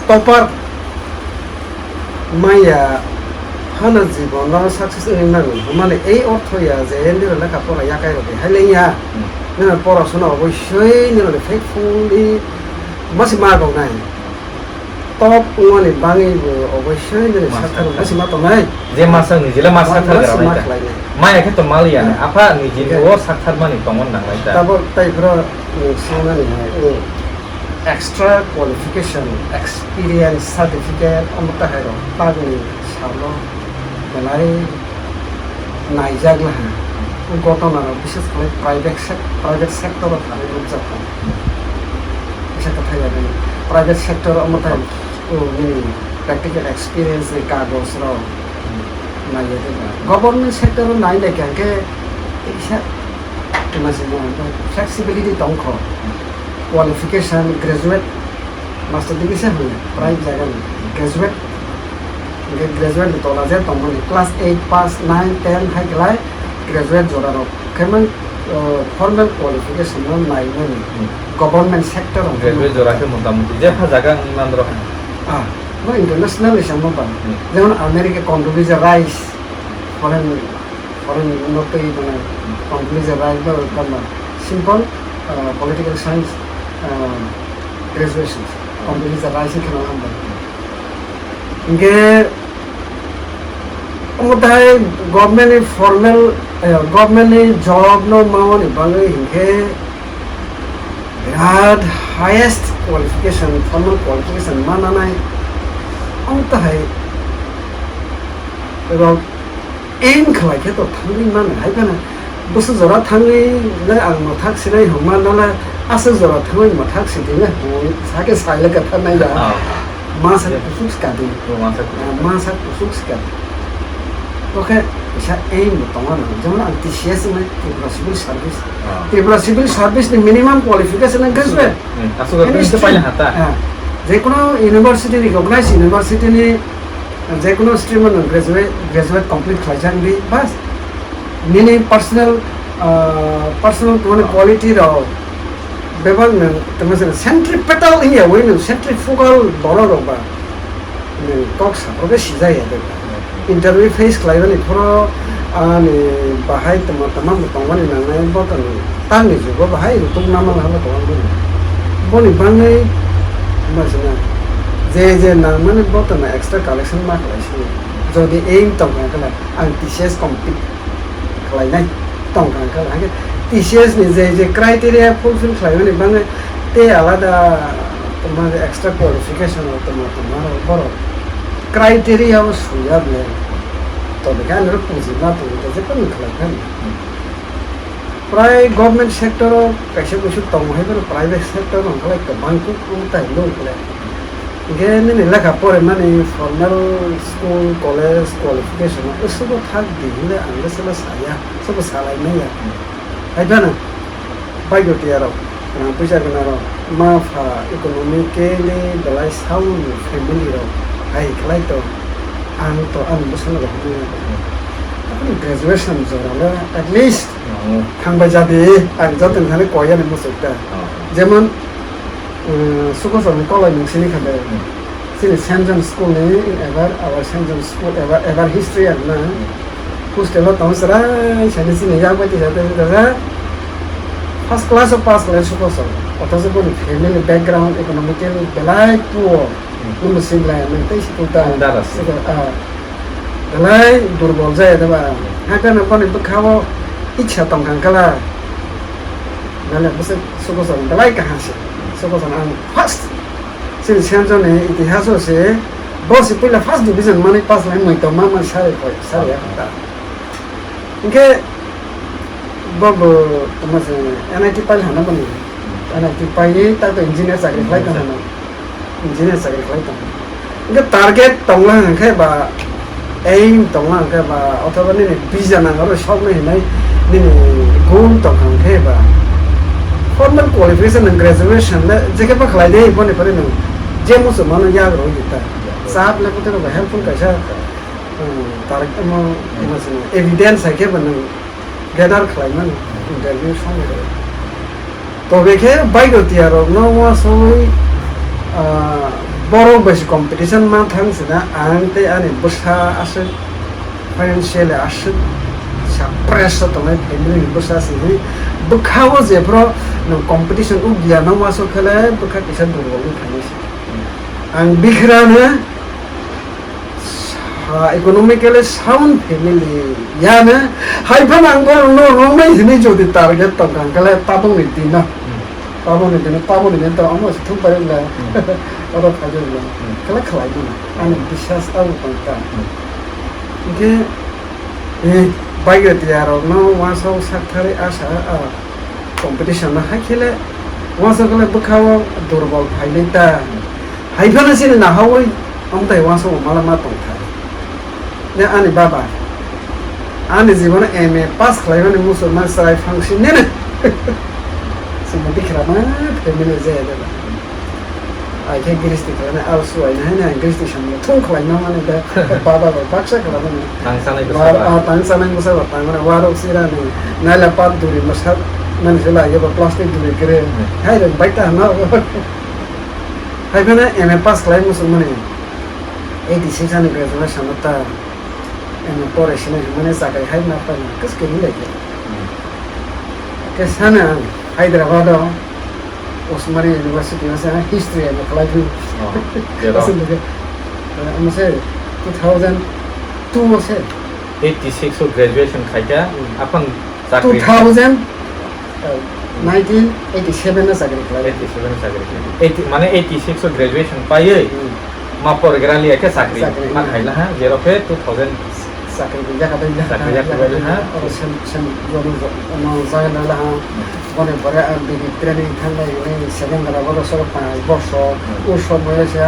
टॉपर माया हाना जीवन सक्सेस नांगौ माने এই অর্থয়া যে এন্ডির লেখাপড়া একাই রবে হাইলেইয়া না পড়াশোনা অবশ্যই নিলে ফেকফুলি মাসি মাগো নাই টপ মানে বাঙি অবশ্যই নিলে সাথে মাসি মাতো নাই जे मासा निजिला मासा थागराय माया के तो मालिया ने आफा निजि ओ साथार मानि तंगन नांलाय दा तब ताइफ्रा सानानि extra qualification experience certificate amta hairo pagni salo belai naijagla ha gotona বিশেষ করে প্রাইভেট সেক্টর থালে রূপজাত এটা কথা জানেন প্রাইভেট সেক্টর আমতা ও প্র্যাকটিক্যাল এক্সপেরিয়েন্স এ কাগজ র নাইয়ে দেবা গভর্নমেন্ট সেক্টর নাই লেখাকে ইসা মাঝে ফ্লেক্সিবিলিটি দংখ qualification graduate master degree se hone prime जगह graduate to la je to mon class 8 pass 9 10 high class graduate jora ro kemen formal qualification no nai no government sector graduate jora ke motamuti je ha jaga nandro no international is no ba যেমন America Condoleezza Rice foreign no pay মানে Condoleezza Rice বা কম simple political science graduations companies are rising can number inge omotai government formal government job no maoni bangai inge had highest qualification formal qualification mananai omotai about aim khlai ke to thangri man hai kana bosu jora thangri na ang mathak sinai homa nala asal jora thangri mathak sidine sake saile ka thanai ja masa kusuk skadi masa kusuk skadi oke bisa aim tongan jangan antusias na civil service ni minimum qualification na graduate asu ga prince paila hata je kono university recognize university ni je kono stream na graduate complete khlajang di bas mini personal মানে quality র বেবান তমসে centripetal ইয়া ওই centrifugal বড় রবা Cox ওকে সিজাই হবে interview face ক্লাইবেন পুরো ani bahai teman-teman bertanggung ni nangai botan tang ni juga bahai untuk nama lah bertanggung ni boni bangai macamnya je nama ni botan extra collection mark lah sih jadi aim tanggung kan lah anti-chess compete kalau ni tanggung kan lah TCS ni je criteria fulfill kalau ni bangai te alada teman extra qualification atau teman-teman baru criteria harus sudah boleh তবে কেন পুঁজি না তো এটা কোনো খেলাখান প্রায় government সেক্টরও কাছে কিছু তম হয়ে গেল প্রাইভেট সেক্টর অঙ্কলে বাংকু তাই লোকলে গেলে লেখা পড়ে মানে ফর্মাল স্কুল কলেজ কোয়ালিফিকেশন এসব থাক দিলে আনলে সেটা সায়া সব সালাই নেই আইবা না বাইগটি আর পয়সা কেনার মা ফা ইকোনমিক্যালি বেলায় সাউন্ড ফ্যামিলির আই খেলাই তো ang to ang gusto na gawin ako graduation jorala at least thang ba jadi ang joteng thane koya ni musukta যেমন সুকসন কলেজ সিনি খাবে সিনি সেন্ট্রাল স্কুল নে এবার আবার সেন্ট্রাল স্কুল এবার হিস্ট্রি আর না হোস্টেল তো সরা সেনি সিনি যাবাতি যাতে দাদা ফার্স্ট ক্লাস ও পাস করে সুকসন অথচ কোন ফ্যামিলি ব্যাকগ্রাউন্ড ইকোনমিক্যাল বেলায় poor Nomor 9 nanti seputar dalai durbol saya tu bah. Hakan apa ni berkhawa icha tongkang kala. Dalai besar sukosan dalai kah sih? Sukosan ang first. Sini siapa ni itihas se bos itu lah first division mana pas lain mai tu mama saya ya kata. Ingke bobo temas anak kita paling hana bani. Anak kita paling tak tu engineer sakit lagi kan hana. Engineer sakit lagi kan. Ingke target tonglang angke bah aim tonglang angke bah atau ni vision angke shop ni goal tonglang angke bah formal qualification and graduation le jeke pa khlai dei bone pare no je musu mano ya ro kita saat le puter ba helpful kaisa target mo masu evidence hai ke ban gather khlai man interview song to beke bai go tiaro no wa soi boro beshi competition ma thang sina ante ani busa ashe financial ashe sa pressure to mai family busa si bukhawo je pro no competition u gya na waso khale bukha kisan durbo ni khani ang bikrana economically sound family ya na hai phan ang ko no no mai ni jodi target to kan kala tabong ni tina tabong ni to amo thu pare la ora khajo la kala khlai na ang বিশ্বাস au panta ke বাইরে তিয়ারো no waso sakthare asa competition na hakile waso kale bukhawo durbol phailita haifana sine na hawoi amtai waso mala ma tong thai ne ani baba ani জীবনে MA pass khlaibani musulman sarai function ne na semati krama family zeda ai ke gristi kana also ai na gristi shamla thong khlai na mane da baba ba baksha kala na tangsanai musa ba tangana waro sira ni nala pat duri masat man sila ye ba plastic duri kere hai re baita na hai bana MA pass khlai musulman ni 86 ani graduation ta MA pore shine mane sakai hai na pa kas ke ni leke ke sana Hyderabad Osmani University was a history and a life. I'm say 2002 was it 86 so graduation khaja apan 1987 na sagri khala 87 sagri 80 mane 86 so graduation paye ma por grali ke sakri ma khaila ha zero pe 2000 sakri ja ka ha or sen no zaina la bone pore abi training thanga ini second level so 5 বছর ও সময় আছে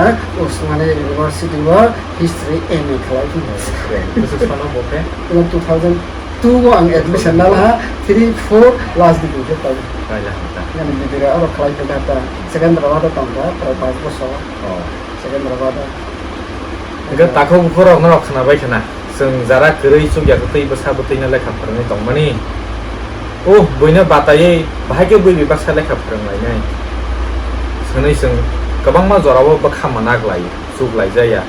Osmani university wa history MA khlai this is one of okay 2002 ang admission na ha 3-4 last degree ke tayo kaya yan ang bibira aro khlai ke data second level tangga para 5 বছর second level ga takho khoro ngro khna bai khna जों Zara गोरै जुगिया गतै बसाबतैना लेखा फोरोंनाय दंमानि ओ बयनो बातायै बाहायके बै बिबाक्सा लेखा फोरोंलायनाय सोनै जों गोबां मा जरावो बखामा नागलायो जुगलाय जाया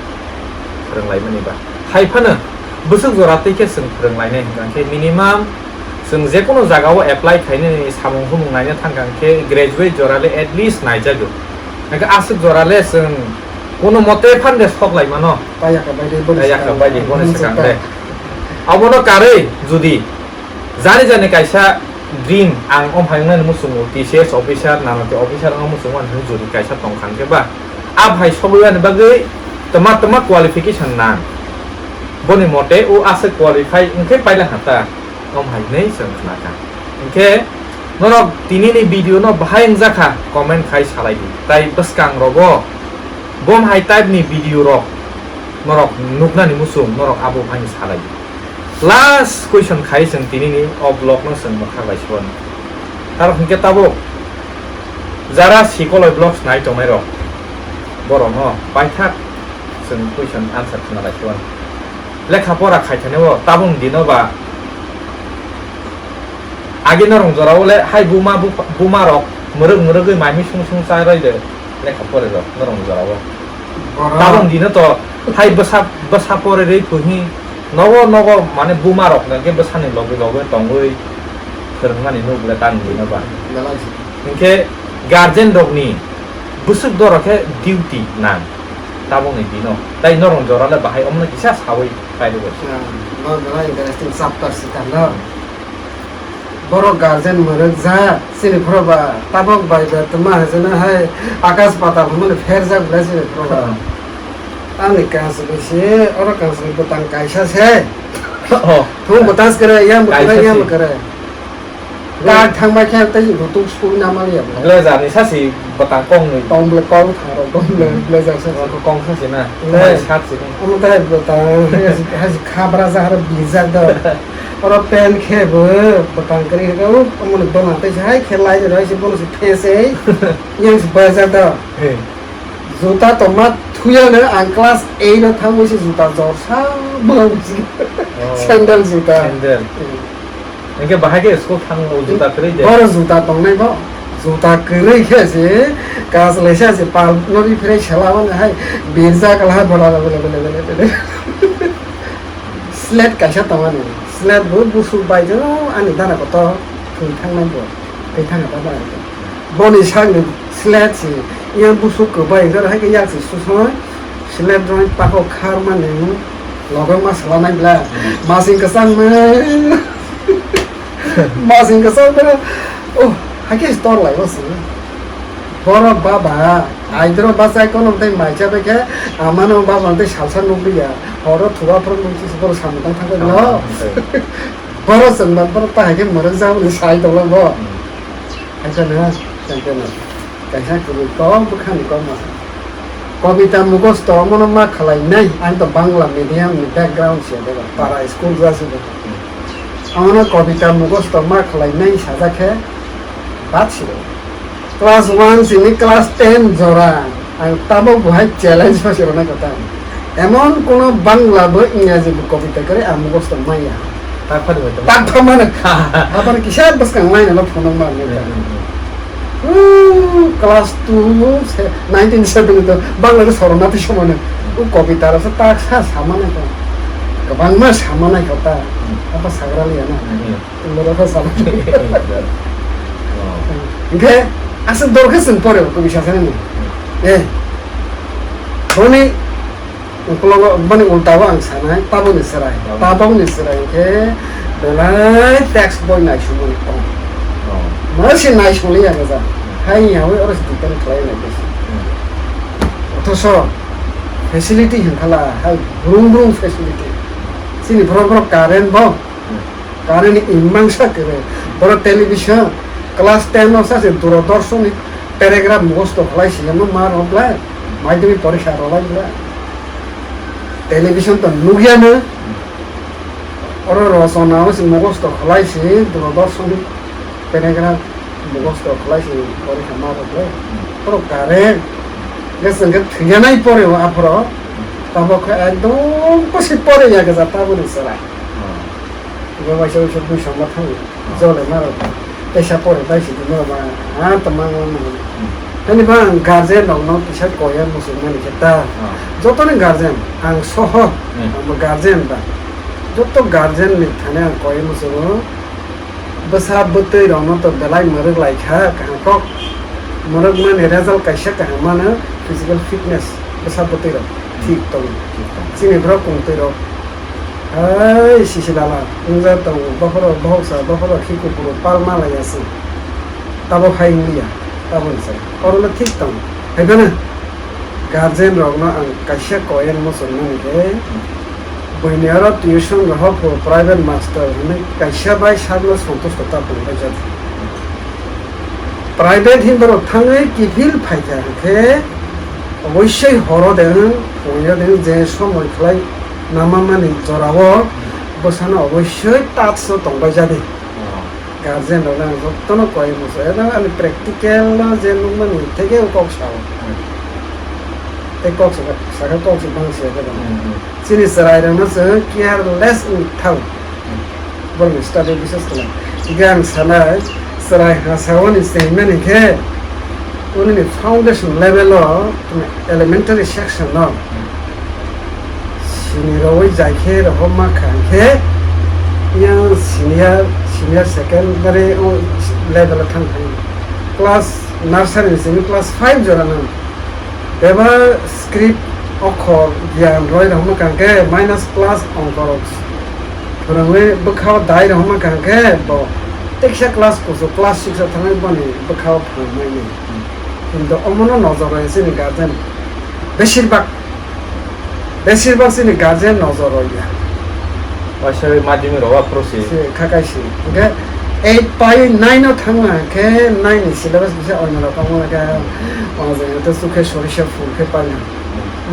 फोरोंलाय मानिबा हायफानो बोसोर जरातैखे जों फोरोंलायनाय होनगांखे मिनिमाम जों जेखुनु जागायाव एप्लाइ खायनो सामुंखौ मुंनायनो थांगांखे ग्रेजुवेट जराले एटलिस्ट नायजागौ नायखौ आसुक जराले जों কোনো মতে ফান্ডে সকলাই মানো Payak बायदि बने सिगांदे आवनो कारै जुदि जाने जाने कायसा ड्रीम आं अमहायनाय मुसुमु टीसीएस अफिसार नानाते अफिसार आं मुसुमु आं जुदि कायसा तंखांखेबा आ भाई सबयानो बागै तमा तमा क्वालिफिकेशन ना बनि मते उ आसे क्वालिफाई इनखे पाइला हाता अमहायनै जों खोनाखा इनखे नरक तिनिनि भिडिअ न बाहाय जाखा कमेन्ट खाय सालायदि ताइ बसकां रगो बम हाई टाइप नि भिडिअ रक नरक नुकनानि मुसुम नरक आबो भाइनि सालायदि लास्ट क्वेश्चन खाय जों तिनिनि अब्लग न जों मखाबायसन तार हिंखे ताबो जारा सिकलय ब्लग्स नाय दंनाय रक बर' न बायथा जों क्वेश्चन आन्सार खोनालायसन लेखा फरा खायथानेबो ताबुं दिनोबा आगे नरं जरावले हाय बुमा रक मरगै माइमि सुं चारायदो लेखा फरे रक नरं जरावो ताबुं दिनो तो हाय बसा परे रै फुहि नव माने बुमा रक नगे बसानि लगे तंगै फोरोंनानै नुबले तान दिनोबा इनखे गार्जेन रकनि बुसुक दरखे डिउटी ना ताबुंनि दिनो ताइ नरं जराले बाहाय अमने किसा सावै पाइदो interesting chapter sitan boro guardian mare ja sini proba tabok baiba tama hajana hai akas pata bhumane pher ja blase proba ani kas bese ora kas botang kaisa se thum botas kare yam kare la thangba khe tai tu school namali ya le jani sasi batang kong ni tong ble kong tharo tong ble ja se kong sasi na le sat si onu ta botang has khabra za har bizak da ora pen khebo batang kari ga onu dona tai hai khelai rai se bonu se phese yang se baza da juta to mat thuya na an class 8 na thangoi se juta jor sa bangsi sandal juta इनके बाहर के school थांग जुता करे दे और जुता तंगनाय बा जुता करे खेसे कास लेसा से पाल नबी फ्रे छलावन है बेरजा कला बड़ा बले स्लेट कासा तमाने स्लेट बहुत बुसु बायजो आनि दाना कत थुन थांनाय बो कै थांगा बा बनि सांनि स्लेट से या बुसु गबाय जर है के या से सुसय स्लेट जय पाको खार माने लगन मा सलानाय ब्ला मासिं कसां masing kesal bera oh hake store lai bos boro baba aidro basai kono tai maicha beke amano baba tai salsa nubiya oro thuwa pro munchi boro samtang thangka no boro sanban boro ta hake morang jaw ni sai dolo bo aisana sankena kaisa kuru ko bukhan ko ma কবিতা মুখস্থ মনে মা খালাই নাই আমি তো Bangla medium background ছিল তারা school যাচ্ছে আমার কবিতা মুখস্থ মা খালাই নাই সাজাখে বাদছিল ক্লাস 1 সিনি ক্লাস 10 জরা আর তাবো বহাই চ্যালেঞ্জ হয়েছিল না কথা এমন কোন বাংলা বই ইংরেজি কবিতা করে আমি মুখস্থ মাইয়া তারপর মানে আবার কিসের বসকাং লাইন না ফোন নাম্বার ক্লাস 2 1970 তো বাংলাতে শরণার্থী সময় ও কবিতার আছে তাক সামানে তো गोबां मा सामानाय কথা apa sagrali ya na loro sama oke asal dorke sen pore ko bisa sana ni boni kalau bani ultawa ang sana tabon serai oke belai tax boy na shumon ko masih na shumli ya gaza hai ya we oras dikan klay na bes otoso facility hin khala hai room facility sini boro karen bo karen imang sa kere boro television class 10 no sa se duradorshan paragraph mugosto khlai silama mar hobla madhyamik parikha rolai television to nugia na oro rosona se mugosto khlai se duradorshan paragraph mugosto khlai se parikha mar hobla boro karen lesen ke thiyanai pore apro tabo ke ekdom pasi pore ya gaza tabo ni sara gua masih usah tu sama thang jole maro pesa pore dai si no ba tamang ani bang guardian no pisa koya musulman kita joto ni guardian ang soho am guardian ba যত guardian নি থানে আং কয় Musso বসা বতৈ রন তো বেলাই মরক লাইখা কাকক মরক মানে result কাইসা কাহা মানে ফিজিক্যাল ফিটনেস বসা বতৈ রক ঠিক তো চিনি ব্র কুংতৈ রক এই শিশিলালা উজা তো বহর বহসা বহর খিকু পুরো পালমা লাইয়াছে তাবো খাই নিয়া তাবো নিসাই করলে ঠিক তো হাইবে না গার্জেন রক না আং কাইসা কয়েন মুসো নানিকে বইনিয়ার টিউশন রহ প্রাইভেট মাস্টার মানে কাইসা বাই সাগলো সন্তুষ্টতা বলবাই যাবে প্রাইভেট হিন্দর থাঙে কিভিল ফাইকাকে অবশ্যই হর দেন পয়লা দেন যে সময় খাই নামা মানে জরাবো বসানো অবশ্যই টাচ তংবাই যাবে গার্জেন রনা যত্ন কয় মুসো এটা আমি প্র্যাকটিক্যাল যে মানে থেকে কক সাও এই কক সাকা কক বাংসে এটা sini serai dana se careless thau bol study business kala gang sana serai hasawani statement ke oni foundation level lo elementary section no sini roi jai khe ro ma khan khe yang senior secondary level thang thang class nursery sini class 5 jora na beba script অক্ষর জ্ঞান রয় রহমা কাঙ্কে minus plus অঙ্করক্স ফরংলে বখাও দাই রহমা কাঙ্কে ব টেকসা class কোসো class 6 থানাই বনি বখাও ফামাইনি কিন্তু অমন নজর রয়েছে নি গার্জেন বেশিরভাগ সিনি গার্জেন নজর রইয়া ওইসবে মাধ্যমে রওয়া প্রসেস খাকাইছি ওকে 8 পাই 9 থাঙ্গা কে 9 সিলেবাস বিসে অন্য রকম লাগে ওয়াজে তো সুখে সরিষা ফুল খে পাই না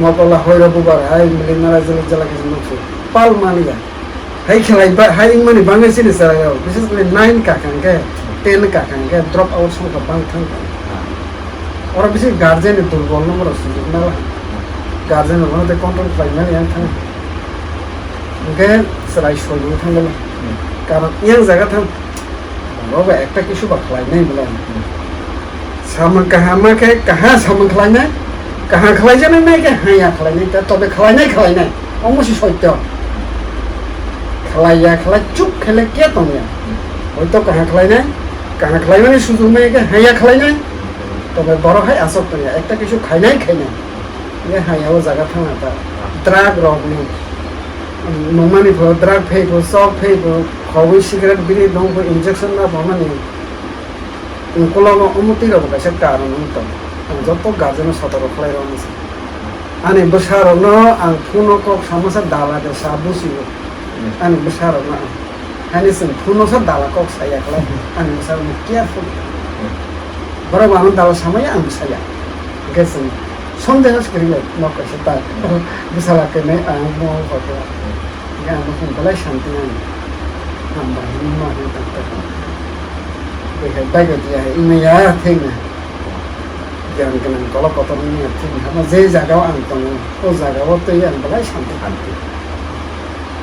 মকলা হইরা বুবার হাই মিলি নারা জলে জলা কিছু নফু পাল মানিয়া হাই খেলাই হাই মানে বাংলাদেশি নি সারা বিশেষ করে 9 কাকাঙ্কে 10 কাকাঙ্কে ড্রপ আউট সংখ্যা বাং থাং ওরা বেশি গার্জেন দুর্বল নম্বর সুযোগ না গার্জেন ওনাদের কন্ট্রোল পাই না ইয়াং থাং ওকে সারাই সইব থাঙ্গল কারণ ইয়াং জায়গা থাং বাবা একটা কিছু বা খাই নাই বলা সামন কাহামাকে কাহা সামন খাই নাই কাহা খাই জানে নাই কে হাইয়া খাই নাই তবে খাই নাই অবশ্যই সত্য খাইয়া খাই চুপ খেলে কে তুমি হয়তো কাহা খাই মানে সুযোগ নাই কে হাইয়া খাই নাই তবে বড় হয় আসক তুমি একটা কিছু খাই নাই এ হাইয়াও জায়গা থানা তা ড্রাগ রগ নেই নমানি ড্রাগ ফেইব সব ফেইব খাওয়াই সিগারেট বিড়ি দং ইনজেকশন না বামানি উনকলানো অনুমতি রব কাছে কারণ তো যত গার্জেনের সতর্ক খাই রয়েছে আনি বসারনো আং ফুনো কক সমস্যা দালা দে সাবুসিব আনি বসারনো হানিসিন ফুনো সব দালা কক সাইয়া খাই আনি বসারনো কেয়ারফুল বড় মানুষ দালা সামাই আং বসাইয়া গেছেন সন্দেহ করিলে নকাছে তা বসালাকে নেই আং মো কথা গান ফুনকলাই শান্তি আনি আমরা হিম্মা হে তাকতা বেখাই বাইরে দিয়া ইমেয়া থেনা জ্ঞান জ্ঞান কল কত নিয়ে ঠিক না যে জায়গাও আন দङ ও জায়গাও তো ইয়ান বলাই শান্তি শান্তি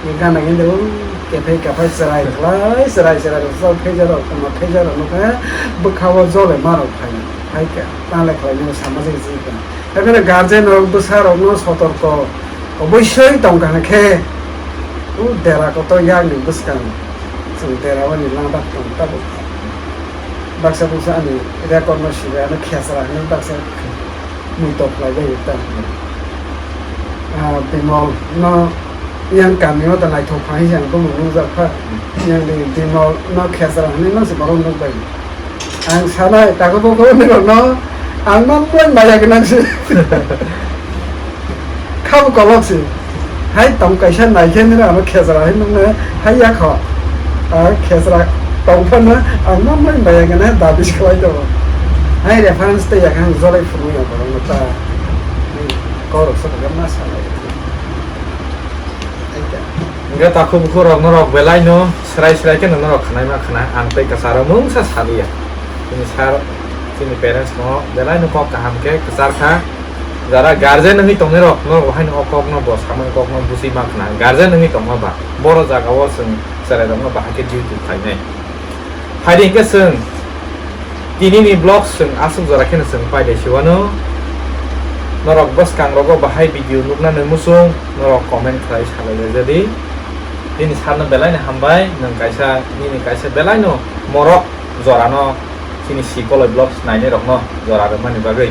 এই গানা কিন্তু কেফে সেরাই সেরাই সব ফেজার ফেজার নকা বখাওয়া জলে মারো খাইকা তাহলে খাইলে সামাজিক জীবন এখানে গার্জেন হোক বসার অন্য সতর্ক অবশ্যই দংকানে খে ও দেরা কত ইয়ার নি বসকান जों देरावानि लांदाक दं ताबो बाक्सा बुसा आनि रेकर्ड न सिबे आनि खेसरा नि बाक्सा मुइतक लाइबाय ता बिमल न yang kamiyo ta lai thok phai jang ko mu za pha yang ni bimal न खेसरा नि न से बरो न bai ang sana ta ko ko ni no ang ma pon ma ya ke nang se khau ko lok se hai tong kai san nai chen ni na ma खेसरा ni no hai ya kho আর খেসরা তখন আমরা মানে বাইরে না দাবিশ খাওয়াই দেবো হ্যাঁ reference তো এখন জলে ফুল করো তা করো সব না সালাই enggak takut buku norok belai no serai kan norok kanai mah kana antai kasar mung sa salia ini sar sini parents no belai no kok kaham ke kasar kha jara guardian ngi tong norok no wahai no kok no bos kamai kok no busi mak na guardian ngi tong ba boro jaga wo sing serai dong no bahake jitu khai nai hiding ke sing kini ni blog sing asuk jara ken sing pai de siwano norok bos kang rogo bahai video nukna ne musung norok comment khai salai jadi ini sarno belai ni hambai nang kaisa ini kaisa belai no morok jorano sini sikoloi blocks naine rokno joraro mani bagai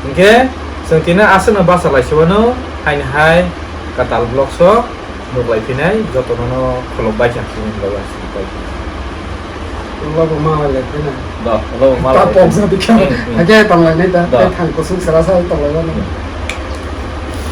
ingke sengtina asana basa laiswano hain hai katal blocks o nuklai pinai jotono kholok baja sini bagas Allah bermaha lagi do lo tak malah pom sa dikau aja tong lain dah Dah. tang kusuk serasa tong lain